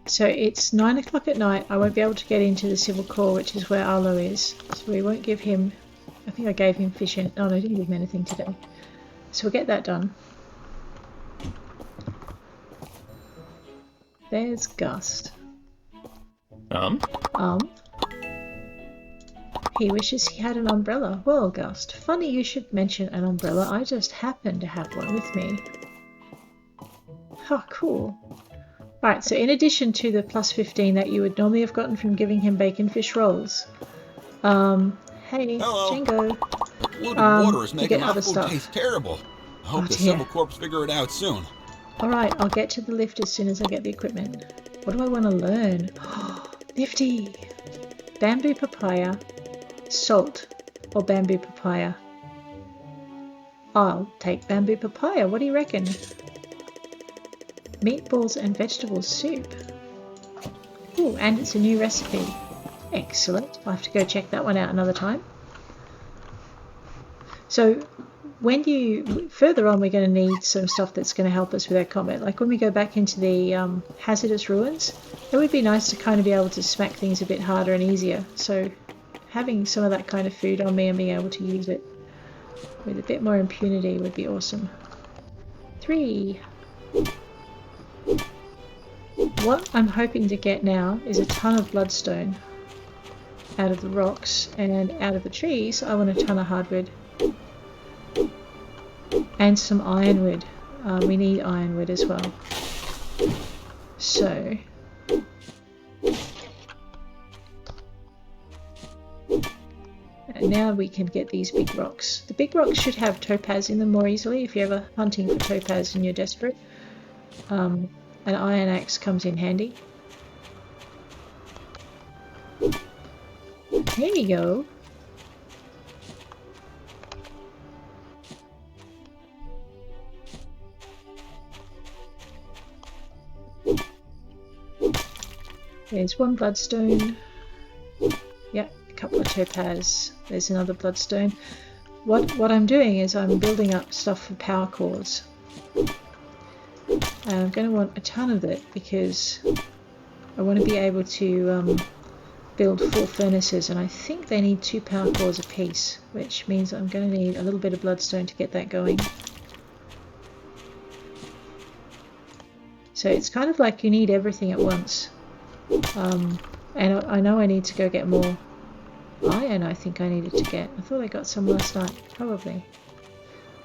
So it's 9 o'clock at night. I won't be able to get into the Civil Core, which is where Arlo is. So we won't give him... I think I gave him fish and... Oh no, I didn't give him anything today. So we'll get that done. There's Gust. He wishes he had an umbrella. Well, Gust, funny you should mention an umbrella. I just happen to have one with me. Oh, cool. Right, so in addition to the +15 that you would normally have gotten from giving him bacon fish rolls, hey, Hello. Django, Polluted water is you making get my other food stuff. taste terrible. I hope Oh, the dear. Civil Corps figure it out soon. Alright, I'll get to the lift as soon as I get the equipment. What do I want to learn? Nifty! Bamboo papaya, salt, or bamboo papaya? I'll take bamboo papaya. What do you reckon? Meatballs and vegetable soup. Ooh, and it's a new recipe. Excellent. I'll have to go check that one out another time. So when you... Further on we're going to need some stuff that's going to help us with our combat. Like when we go back into the hazardous ruins, it would be nice to kind of be able to smack things a bit harder and easier. So having some of that kind of food on me and being able to use it with a bit more impunity would be awesome. 3. What I'm hoping to get now is a ton of bloodstone out of the rocks, and out of the trees I want a ton of hardwood and some ironwood. We need ironwood as well. So and now we can get these big rocks. The big rocks should have topaz in them more easily if you're ever hunting for topaz and you're desperate. An iron axe comes in handy. There you go. There's one bloodstone. Yep, a couple of topaz. There's another bloodstone. What I'm doing is I'm building up stuff for power cores. And I'm going to want a ton of it because I want to be able to build 4 furnaces, and I think they need 2 power cores apiece, which means I'm going to need a little bit of bloodstone to get that going. So it's kind of like you need everything at once. And I know I need to go get more iron. I think I needed to get. I thought I got some last night. Probably.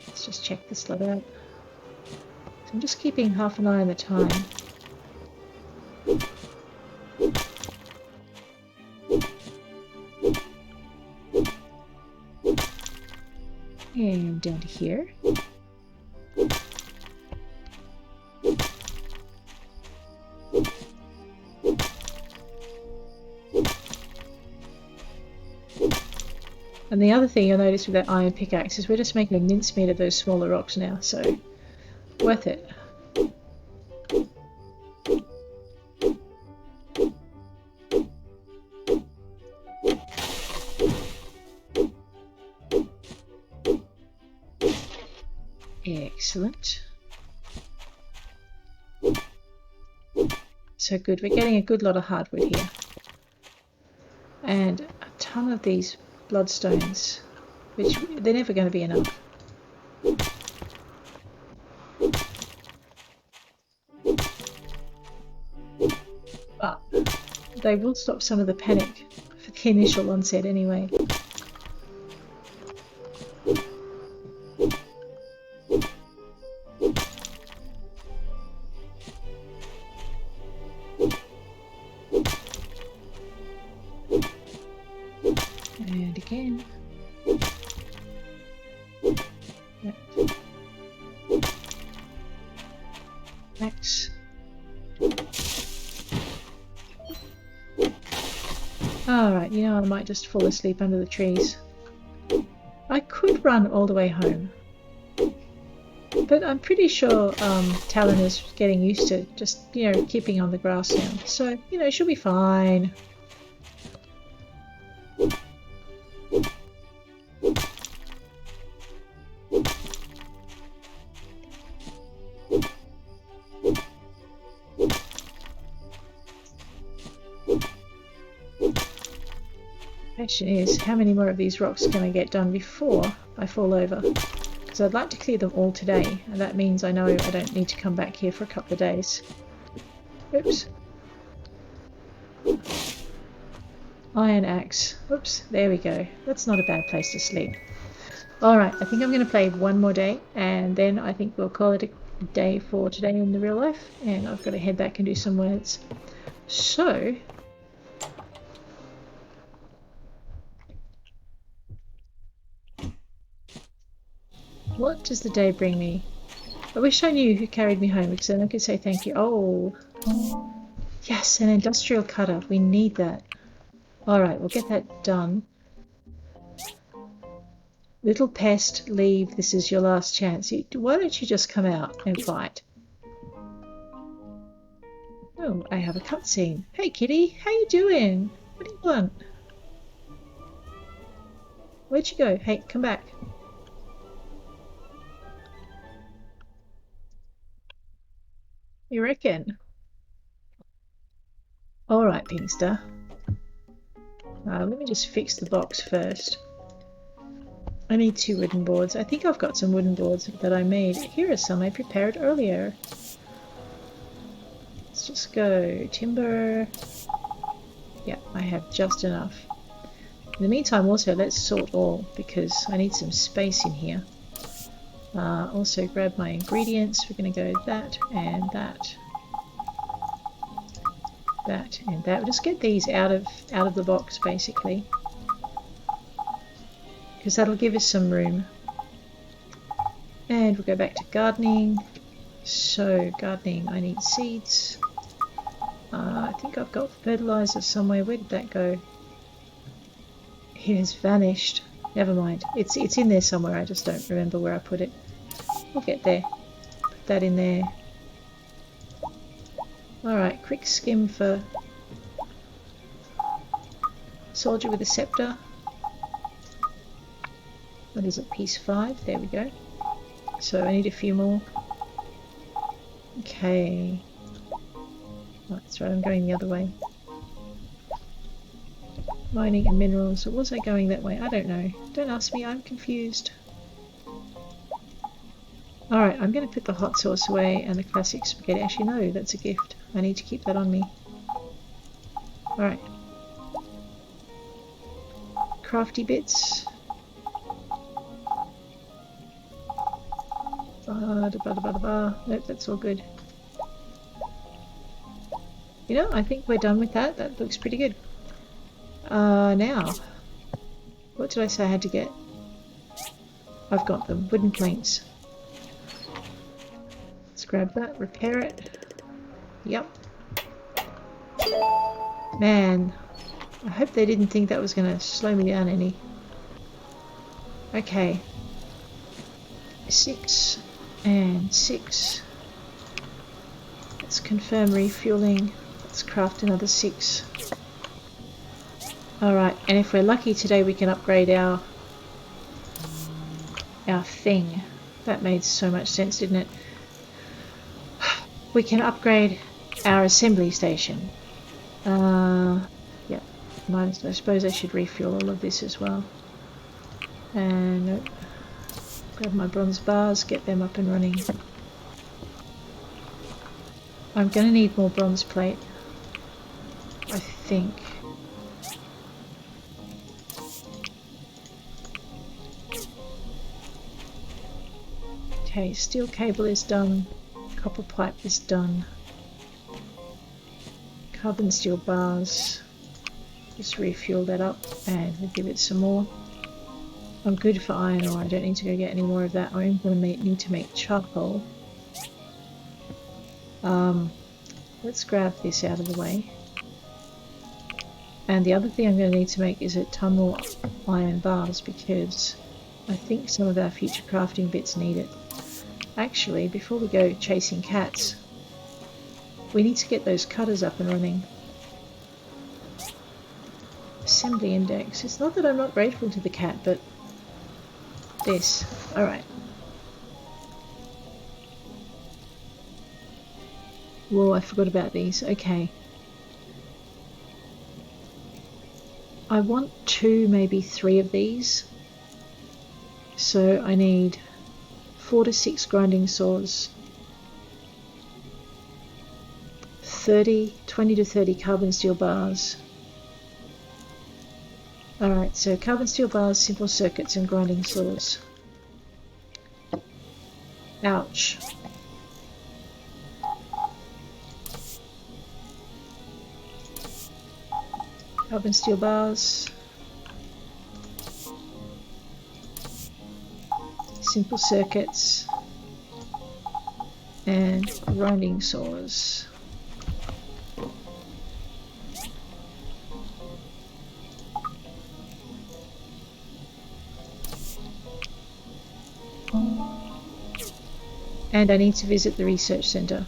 Let's just check this lot out. So I'm just keeping half an eye on the time. And down to here. And the other thing you'll notice with that iron pickaxe is we're just making a mincemeat of those smaller rocks now, so Worth it. Excellent. So good. We're getting a good lot of hardwood here. And a ton of these bloodstones, which they're never going to be enough. But they will stop some of the panic for the initial onset anyway. And again. Max. Alright, you know, I might just fall asleep under the trees. I could run all the way home. But I'm pretty sure Talina's getting used to just, you know, keeping on the grass now. So, you know, she'll be fine. Question is, how many more of these rocks can I get done before I fall over? Because I'd like to clear them all today, and that means I know I don't need to come back here for a couple of days. Oops. Iron axe. Oops, there we go. That's not a bad place to sleep. Alright, I think I'm going to play one more day, and then I think we'll call it a day for today in the real life, and I've got to head back and do some words. So... what does the day bring me? I wish I knew who carried me home, because then I could say thank you. Oh, yes, an industrial cutter. We need that. Alright, we'll get that done. Little pest, leave. This is your last chance. Why don't you just come out and fight? Oh, I have a cutscene. Hey, kitty. How you doing? What do you want? Where'd you go? Hey, come back. You reckon? Alright, Pinkster. Let me just fix the box first. I need 2 wooden boards. I think I've got some wooden boards that I made. Here are some I prepared earlier. Let's just go timber. Yeah, I have just enough. In the meantime, also, let's sort all, because I need some space in here. Also grab my ingredients. We're going to go that and that. That and that. We'll just get these out of the box, basically. Because that'll give us some room. And we'll go back to gardening. So, gardening, I need seeds. I think I've got fertilizer somewhere. Where did that go? It has vanished. Never mind. It's in there somewhere. I just don't remember where I put it. We'll get there. Put that in there. Alright, quick skim for soldier with a scepter. What is it? Piece 5. There we go. So I need a few more. Okay. Oh, that's right, I'm going the other way. Mining and minerals. Or was I going that way? I don't know. Don't ask me, I'm confused. Alright, I'm going to put the hot sauce away and the classic spaghetti. Actually, no, that's a gift. I need to keep that on me. Alright. Crafty bits. Nope, that's all good. You know, I think we're done with that. That looks pretty good. Now, what did I say I had to get? I've got them. Wooden planks. Let's grab that, repair it. Yep. Man, I hope they didn't think that was going to slow me down any. Okay. 6. And 6. Let's confirm refueling. Let's craft another 6. Alright, and if we're lucky today we can upgrade our thing. That made so much sense, didn't it? We can upgrade our assembly station. Yeah, I suppose I should refuel all of this as well. And nope. Grab my bronze bars, get them up and running. I'm going to need more bronze plate, I think. Okay, steel cable is done, copper pipe is done. Carbon steel bars, just refuel that up and we'll give it some more. I'm good for iron ore, I don't need to go get any more of that. I'm going to need to make charcoal. Let's grab this out of the way. And the other thing I'm going to need to make is a ton more iron bars because I think some of our future crafting bits need it. Actually, before we go chasing cats, we need to get those cutters up and running. Assembly index. It's not that I'm not grateful to the cat, but this. Alright. Whoa, I forgot about these. Okay. I want 2, maybe 3 of these. So I need 4 to 6 grinding saws, 20 to 30 carbon steel bars. Alright, so carbon steel bars, simple circuits and grinding saws. Ouch. Carbon steel bars. Simple circuits. And grinding saws. And I need to visit the research center.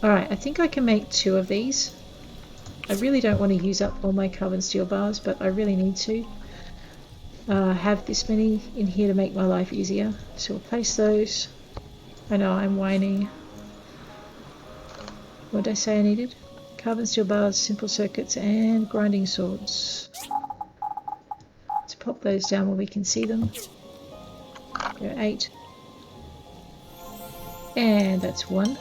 Alright, I think I can make 2 of these. I really don't want to use up all my carbon steel bars, but I really need to have this many in here to make my life easier. So we'll place those. I know I'm whining. What did I say I needed? Carbon steel bars, simple circuits, and grinding saws. Let's pop those down where we can see them. Go 8. And that's 1.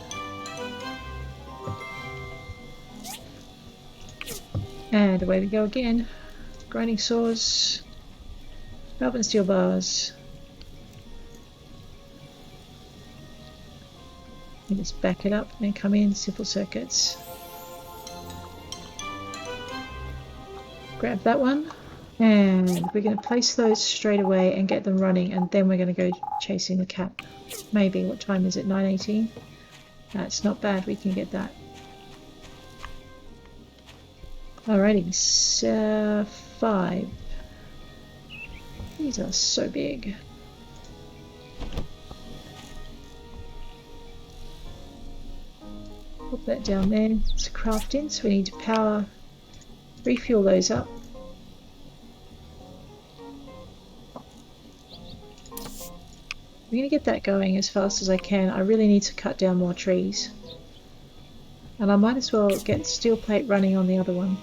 And away we go again. Grinding saws, carbon steel bars. And just back it up and come in, simple circuits. Grab that one. And we're going to place those straight away and get them running, and then we're going to go chasing the cat. Maybe. What time is it? 9:18? That's not bad, we can get that. Alrighty, so 5. These are so big. Put that down there. It's crafting, so we need to power, refuel those up. I'm going to get that going as fast as I can. I really need to cut down more trees. And I might as well get steel plate running on the other one.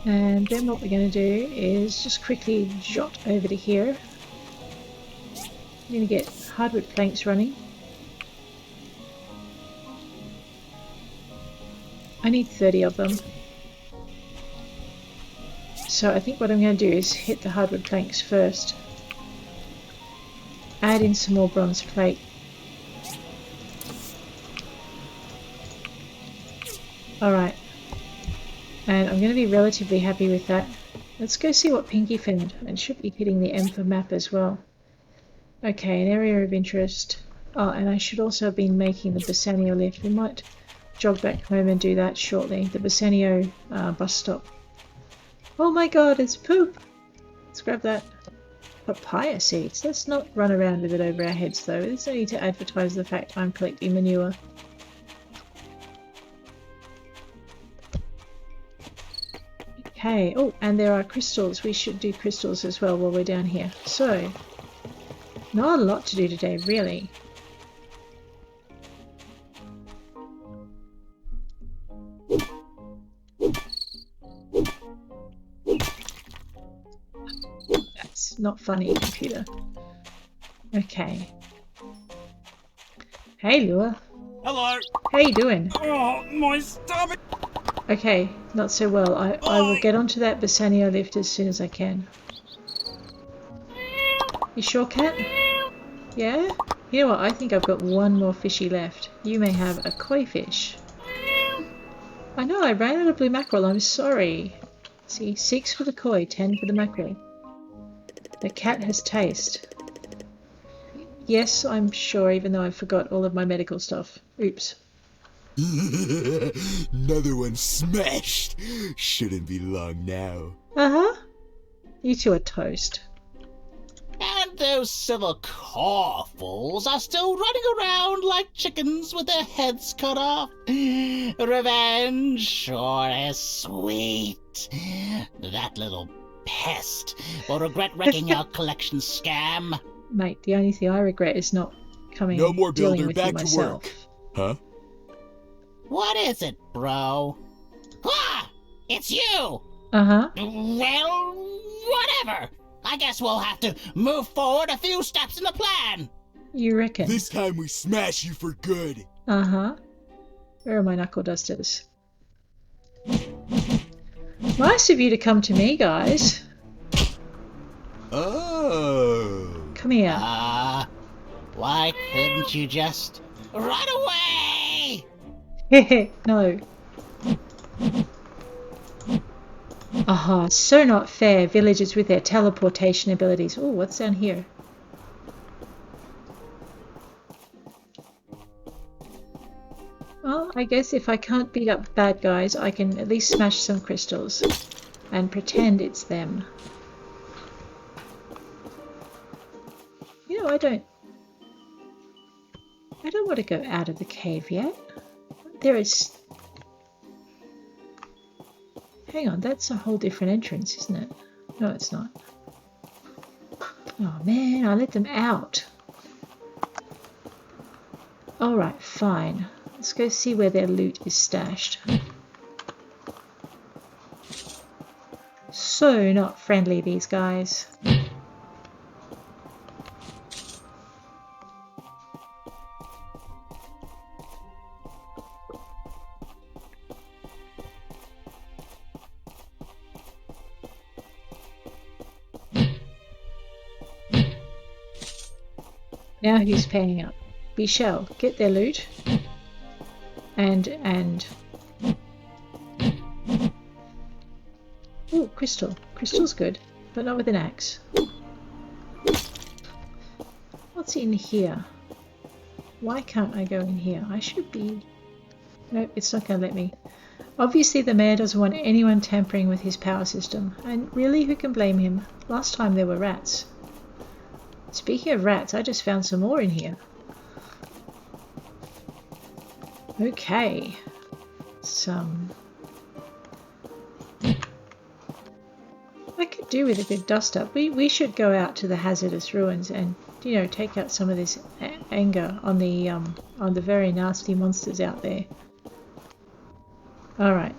And then what we're going to do is just quickly jot over to here. I'm going to get hardwood planks running. I need 30 of them. So I think what I'm going to do is hit the hardwood planks first. Add in some more bronze plate. Alright. And I'm going to be relatively happy with that. Let's go see what Pinky found. It should be hitting the M for map as well. Okay, an area of interest. Oh, and I should also have been making the Basannio lift. We might jog back home and do that shortly. The Basannio bus stop. Oh my god, it's poop! Let's grab that. Papaya seeds. Let's not run around with it over our heads though. There's no need to advertise the fact I'm collecting manure. Okay, oh, and there are crystals. We should do crystals as well while we're down here. So, not a lot to do today, really. That's not funny, computer. Okay. Hey, Lua. Hello. How you doing? Oh, my stomach. Okay, not so well. I will get onto that Basannio lift as soon as I can. You sure, cat? Yeah? You know what? I think I've got one more fishy left. You may have a koi fish. I know, I ran out of blue mackerel. I'm sorry. See, 6 for the koi, 10 for the mackerel. The cat has taste. Yes, I'm sure, even though I forgot all of my medical stuff. Oops. Another one smashed. Shouldn't be long now. Uh-huh. You two are toast. And those silver car fools are still running around like chickens with their heads cut off. Revenge sure is sweet. That little pest will regret wrecking our collection scam. Mate, the only thing I regret is not coming No more dealing builder, with back you to myself. work. Huh? What is it, bro? Ah! It's you! Uh-huh. Well, whatever. I guess we'll have to move forward a few steps in the plan. You reckon? This time we smash you for good. Uh-huh. Where are my knuckle dusters? Nice of you to come to me, guys. Oh. Come here. Why couldn't you just run away? No. Aha, so not fair. Villagers with their teleportation abilities. Oh, what's down here? Well, I guess if I can't beat up bad guys, I can at least smash some crystals and pretend it's them. You know, I don't want to go out of the cave yet. There is... Hang on, that's a whole different entrance, isn't it? No, it's not. Oh man, I let them out. Alright, fine. Let's go see where their loot is stashed. So not friendly, these guys. Now who's paying up? We shall get their loot and oh, crystal. Crystal's good, but not with an axe. What's in here? Why can't I go in here? I should be... Nope, it's not going to let me. Obviously the mayor doesn't want anyone tampering with his power system, and really, who can blame him? Last time there were rats. Speaking of rats, I just found some more in here. Okay. Some... I could do with a good dust up. We should go out to the hazardous ruins and, you know, take out some of this anger on the very nasty monsters out there. Alright.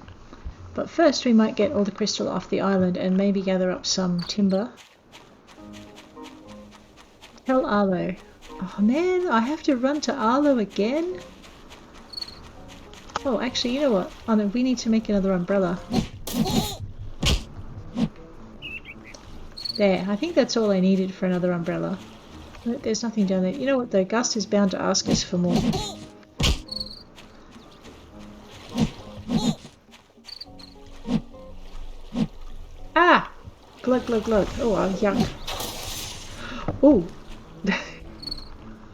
But first we might get all the crystal off the island and maybe gather up some timber. Tell Arlo. Oh man, I have to run to Arlo again? Oh, actually, you know what? Oh no, we need to make another umbrella. There, I think that's all I needed for another umbrella. No, there's nothing down there. You know what though, Gust is bound to ask us for more. Ah! Glug glug glug. Oh, yuck. Oh!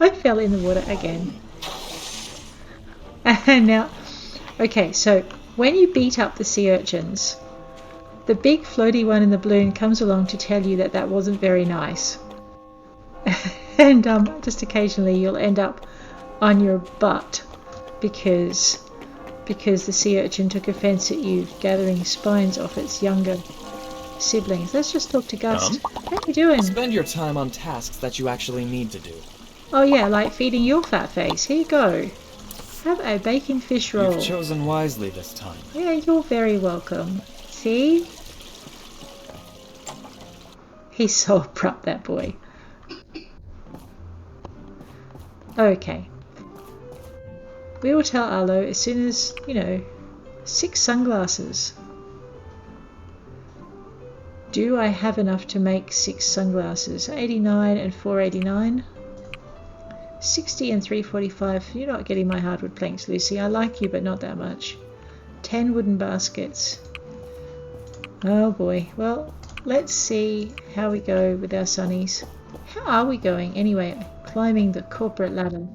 I fell in the water again. And now, Okay, so when you beat up the sea urchins, the big floaty one in the balloon comes along to tell you that that wasn't very nice. And just occasionally you'll end up on your butt because the sea urchin took offence at you gathering spines off its younger siblings. Let's just talk to Gust. How you doing? Spend your time on tasks that you actually need to do. Oh yeah, like feeding your fat face. Here you go. Have a bacon fish roll. You've chosen wisely this time. Yeah, you're very welcome. See? He's so abrupt, that boy. Okay. We will tell Arlo as soon as, 6 sunglasses. Do I have enough to make 6 sunglasses? 89 and 489. 60 and 345. You're not getting my hardwood planks, Lucy. I like you, but not that much. 10 wooden baskets. Oh boy. Well, let's see how we go with our sunnies. How are we going anyway? Climbing the corporate ladder.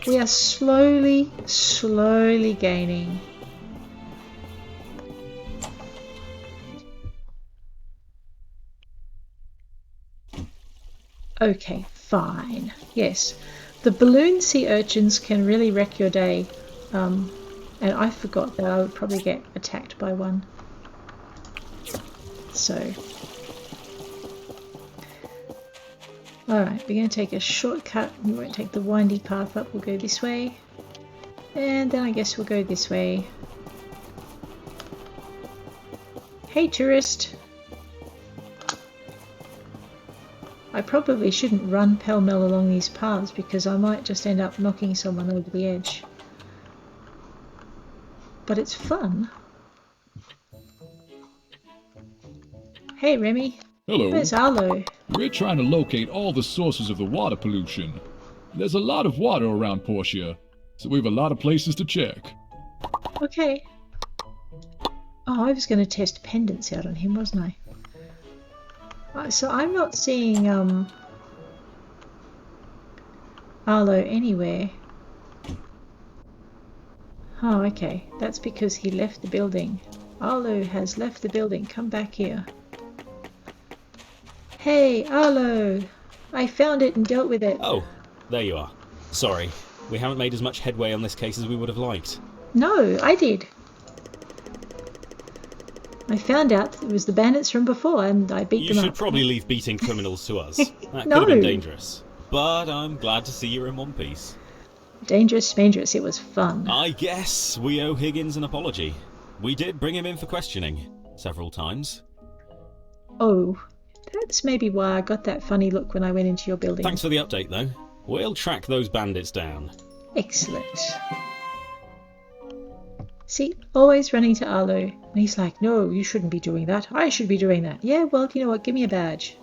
We are slowly gaining. Okay, fine. Yes, the balloon sea urchins can really wreck your day. And I forgot that I would probably get attacked by one. So, alright, we're going to take a shortcut. We won't take the windy path up. We'll go this way. And then I guess we'll go this way. Hey, tourist! I probably shouldn't run pell-mell along these paths because I might just end up knocking someone over the edge. But it's fun. Hey, Remy. Hello. Where's Arlo? We're trying to locate all the sources of the water pollution. There's a lot of water around Portia, so we have a lot of places to check. Okay. Oh, I was going to test pendants out on him, wasn't I? So I'm not seeing Arlo anywhere. Oh, okay. That's because he left the building. Arlo has left the building. Come back here. Hey, Arlo! I found it and dealt with it. Oh, there you are. Sorry, we haven't made as much headway on this case as we would have liked. No, I did. I found out it was the bandits from before and I beat them up. You should probably leave beating criminals to us. That No. could have been dangerous. But I'm glad to see you're in one piece. Dangerous, it was fun. I guess we owe Higgins an apology. We did bring him in for questioning several times. Oh, that's maybe why I got that funny look when I went into your building. Thanks for the update, though. We'll track those bandits down. Excellent. See, always running to Arlo. And he's like, no, you shouldn't be doing that. I should be doing that. Yeah, well, you know what? Give me a badge.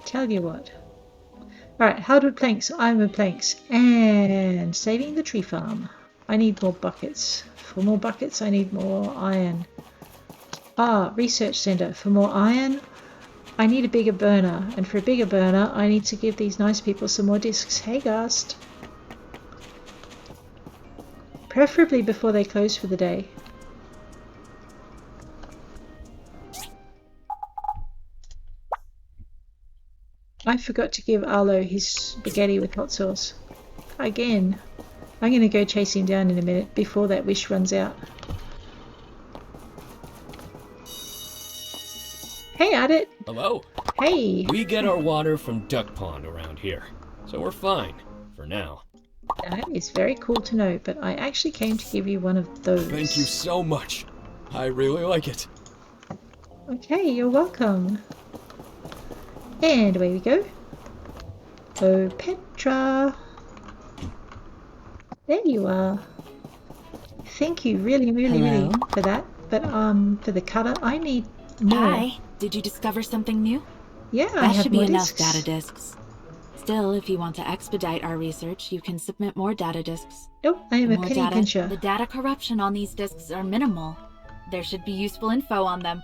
Tell you what. Alright, hardwood planks, ironwood planks, and saving the tree farm. I need more buckets. For more buckets, I need more iron. Ah, research center. For more iron, I need a bigger burner. And for a bigger burner, I need to give these nice people some more discs. Hey, Gast. Preferably before they close for the day. I forgot to give Arlo his spaghetti with hot sauce. Again. I'm going to go chase him down in a minute before that wish runs out. Hey, Adit. Hello. Hey. We get our water from Duck Pond around here, so we're fine for now. That is very cool to know, but I actually came to give you one of those. Thank you so much. I really like it. Okay, you're welcome. And away we go. Oh, Petra. There you are. Thank you really for that. But for the cutter, I need more. Hi. Did you discover something new? Yeah, I that have should be more enough discs. data discs. Still, if you want to expedite our research, you can submit more data discs. Nope, I am The a more penny data, pincher. The data corruption on these discs are minimal. There should be useful info on them.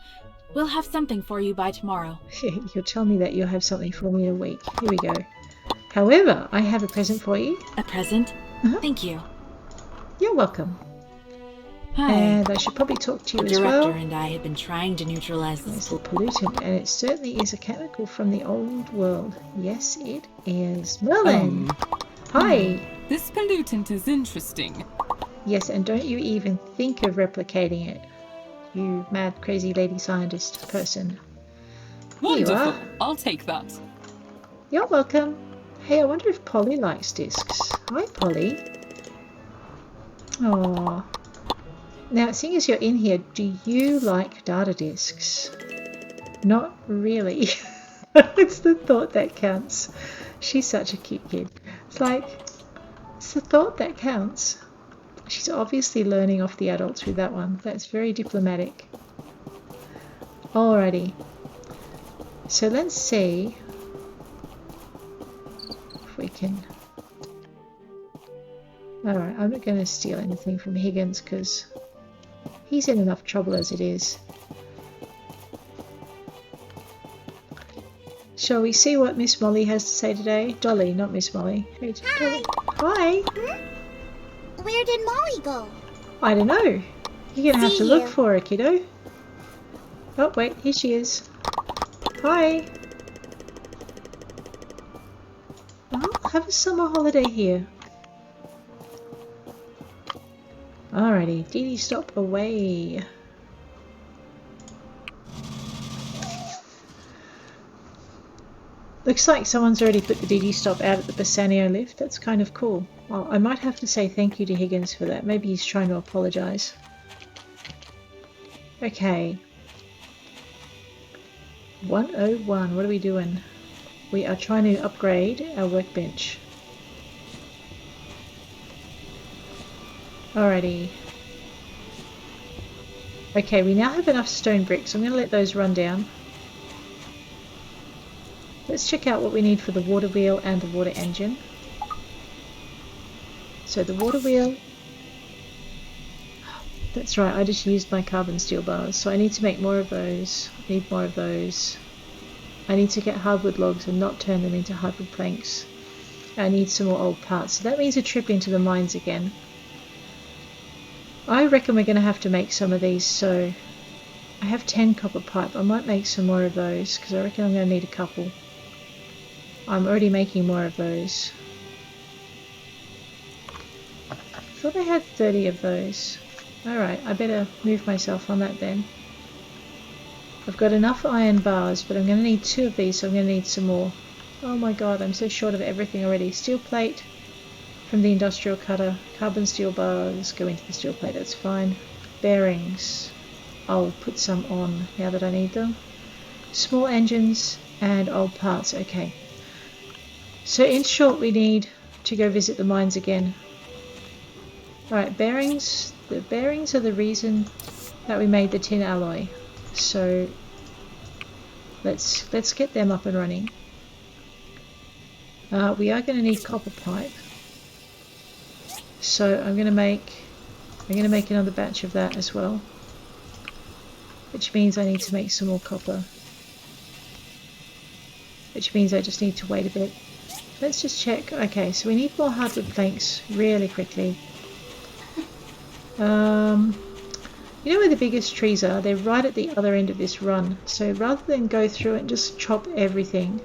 We'll have something for you by tomorrow. You'll tell me that you'll have something for me in a week. Here we go. However, I have a present for you. A present? Thank you. You're welcome. Hi. And I should probably talk to you The as well. director and I have been trying to neutralize It's the pollutant, and it certainly is a chemical from the old world. Yes, it is. Well then. Hi. This pollutant is interesting. Yes, and don't you even think of replicating it, you mad, crazy lady scientist person. Wonderful. Here you are. I'll take that. You're welcome. Hey, I wonder if Polly likes discs. Hi, Polly. Aww. Now, seeing as you're in here, do you like data discs? Not really. It's the thought that counts. She's such a cute kid. It's like, it's the thought that counts. She's obviously learning off the adults with that one. That's very diplomatic. Alrighty. So let's see if we can... Alright, I'm not going to steal anything from Higgins because he's in enough trouble as it is. Shall we see what Miss Molly has to say today? Dolly, not Miss Molly. Hey, Dolly. Hi! Where did Molly go? I don't know. You're going to have to See look you. for her, kiddo. Oh, wait, here she is. Hi! I'll have a summer holiday here. Alrighty, Dee Dee, stop away. Looks like someone's already put the Dee Dee stop out at the Basannio lift. That's kind of cool. Well, I might have to say thank you to Higgins for that. Maybe he's trying to apologise. Okay. 101, what are we doing? We are trying to upgrade our workbench. Alrighty. Okay, we now have enough stone bricks. I'm going to let those run down. Let's check out what we need for the water wheel and the water engine. So the water wheel... That's right, I just used my carbon steel bars, so I need to make more of those. I need more of those. I need to get hardwood logs and not turn them into hardwood planks. I need some more old parts. So that means a trip into the mines again. I reckon we're going to have to make some of these, so I have 10 copper pipe. I might make some more of those because I reckon I'm going to need a couple. I'm already making more of those. I thought I had 30 of those. Alright, I better move myself on that then. I've got enough iron bars, but I'm going to need 2 of these, so I'm going to need some more. Oh my god, I'm so short of everything already. Steel plate from the industrial cutter. Carbon steel bars go into the steel plate, that's fine. Bearings. I'll put some on now that I need them. Small engines and old parts, okay. So in short, we need to go visit the mines again. Alright, bearings. The bearings are the reason that we made the tin alloy. So let's get them up and running. We are going to need copper pipe. So I'm going to make another batch of that as well. Which means I need to make some more copper. Which means I just need to wait a bit. Let's just check. Okay, so we need more hardwood planks really quickly. You know where the biggest trees are? They're right at the other end of this run. So rather than go through and just chop everything,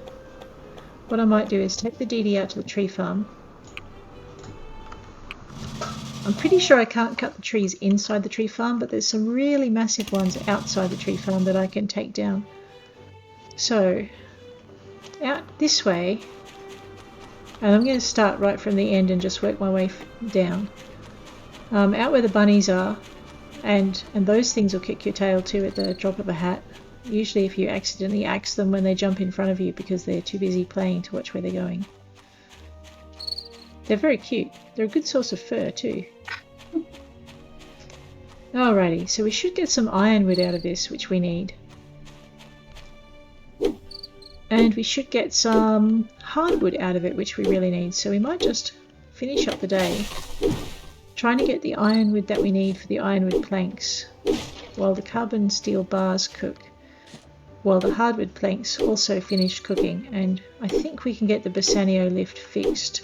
what I might do is take the DD out to the tree farm. I'm pretty sure I can't cut the trees inside the tree farm, but there's some really massive ones outside the tree farm that I can take down. So, out this way, and I'm going to start right from the end and just work my way down. Out where the bunnies are, and those things will kick your tail too at the drop of a hat. Usually if you accidentally axe them when they jump in front of you because they're too busy playing to watch where they're going. They're very cute. They're a good source of fur too. Alrighty, so we should get some ironwood out of this, which we need. And we should get some hardwood out of it, which we really need. So we might just finish up the day trying to get the ironwood that we need for the ironwood planks, while the carbon steel bars cook, while the hardwood planks also finish cooking. And I think we can get the Basannio lift fixed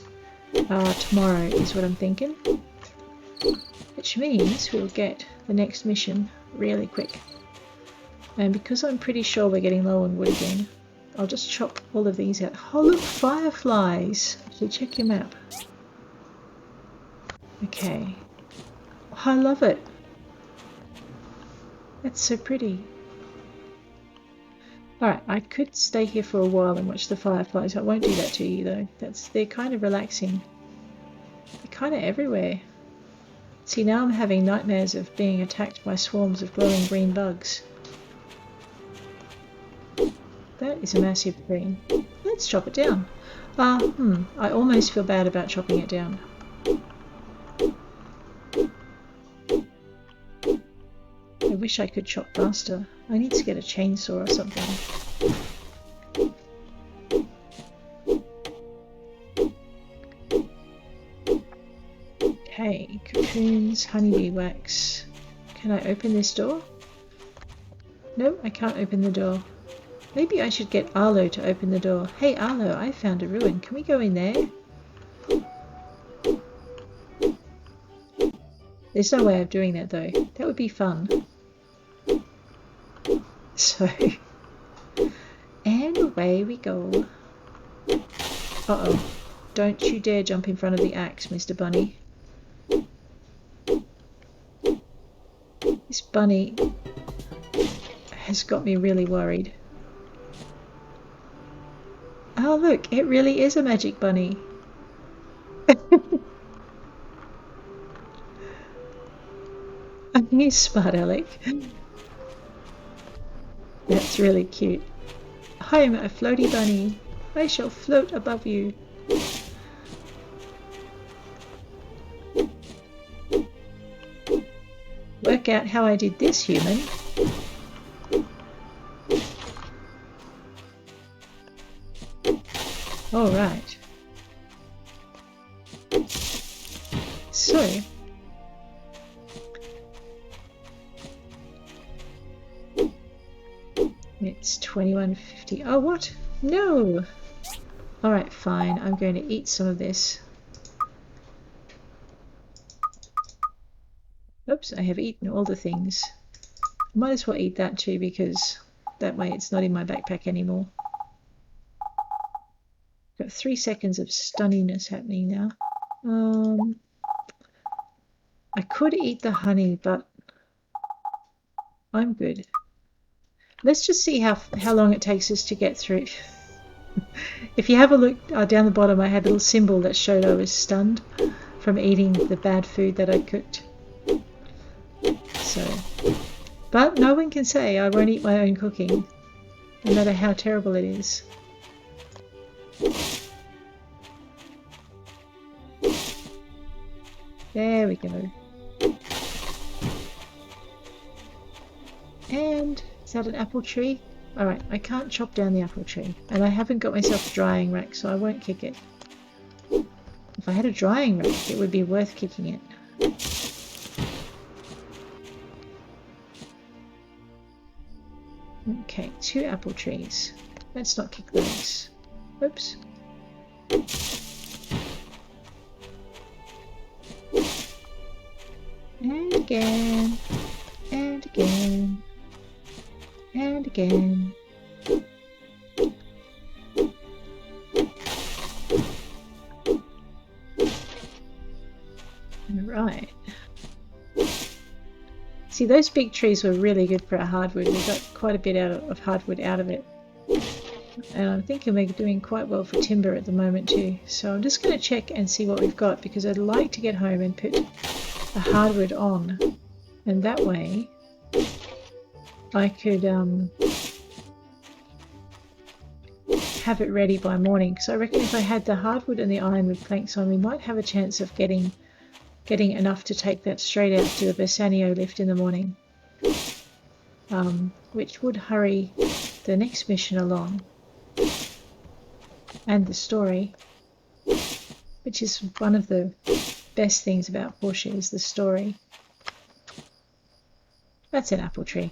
tomorrow is what I'm thinking. Which means we'll get the next mission really quick. And because I'm pretty sure we're getting low on wood again, I'll just chop all of these out. Oh look, fireflies! Actually, check your map. Okay. Oh, I love it. That's so pretty. Alright, I could stay here for a while and watch the fireflies. I won't do that to you though. They're kind of relaxing. They're kind of everywhere. See, now I'm having nightmares of being attacked by swarms of glowing green bugs. That is a massive tree. Let's chop it down. I almost feel bad about chopping it down. I wish I could chop faster. I need to get a chainsaw or something. Okay, cocoons, honeybee wax. Can I open this door? No, I can't open the door. Maybe I should get Arlo to open the door. Hey Arlo, I found a ruin. Can we go in there? There's no way of doing that though. That would be fun. So, and away we go. Uh-oh. Don't you dare jump in front of the axe, Mr. Bunny. This bunny has got me really worried. Oh look, it really is a magic bunny. You smart Alec. That's really cute. I'm a floaty bunny. I shall float above you. Work out how I did this, human. All right. So, it's 21:50. Oh, what? No! Alright, fine. I'm going to eat some of this. Oops, I have eaten all the things. Might as well eat that too, because that way it's not in my backpack anymore. Got 3 seconds of stunniness happening now. I could eat the honey, but I'm good. Let's just see how long it takes us to get through. If you have a look down the bottom, I had a little symbol that showed I was stunned from eating the bad food that I cooked. So, but no one can say I won't eat my own cooking, no matter how terrible it is. There we go. And is that an apple tree? Alright, I can't chop down the apple tree. And I haven't got myself a drying rack, so I won't kick it. If I had a drying rack, it would be worth kicking it. Okay, 2 apple trees. Let's not kick those. Oops. And again. And again. And again. Right. See, those big trees were really good for our hardwood. We got quite a bit of hardwood out of it. And I'm thinking we're doing quite well for timber at the moment too. So I'm just going to check and see what we've got, because I'd like to get home and put the hardwood on. And that way I could have it ready by morning. So I reckon if I had the hardwood and the ironwood planks on, we might have a chance of getting enough to take that straight out to the Basannio lift in the morning. Which would hurry the next mission along. And the story. Which is one of the best things about Portia, is the story. That's an apple tree.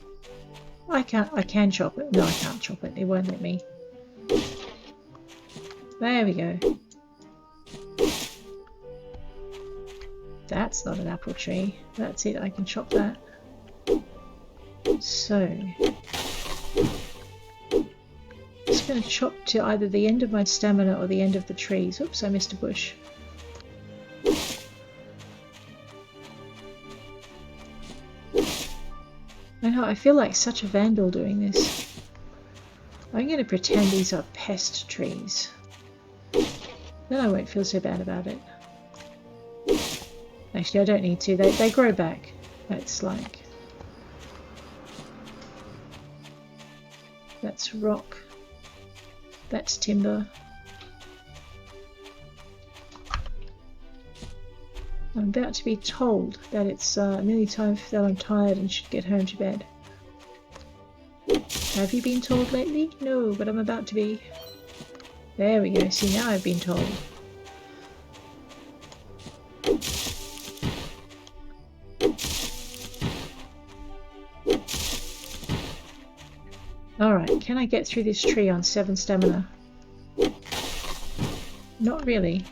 I can chop it. No, I can't chop it. It won't let me. There we go. That's not an apple tree. That's it, I can chop that. So, just going to chop to either the end of my stamina or the end of the trees. Oops, I missed a bush. I know, I feel like such a vandal doing this. I'm going to pretend these are pest trees. Then I won't feel so bad about it. Actually, I don't need to. They grow back. That's like... That's rock. That's timber. I'm about to be told that it's nearly time that I'm tired and should get home to bed. Have you been told lately? No, but I'm about to be. There we go. See, now I've been told. Alright, can I get through this tree on 7 stamina? Not really.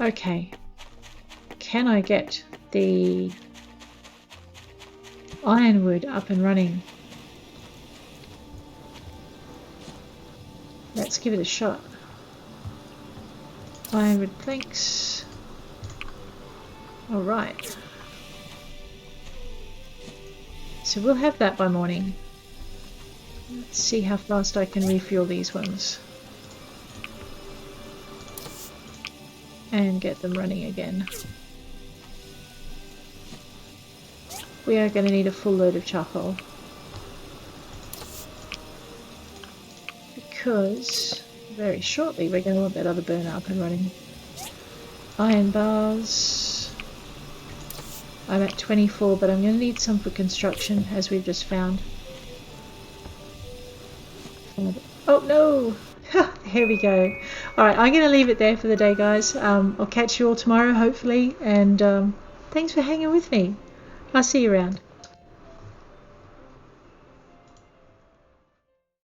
Okay. Can I get the ironwood up and running? Let's give it a shot. Ironwood planks. Alright. So we'll have that by morning. Let's see how fast I can refuel these ones. And get them running again. We are going to need a full load of charcoal. Because very shortly we're going to want that other burner up and running. Iron bars. I'm at 24, but I'm going to need some for construction, as we've just found. Oh no! Here we go. Alright, I'm going to leave it there for the day, guys. I'll catch you all tomorrow, hopefully, and thanks for hanging with me. I'll see you around.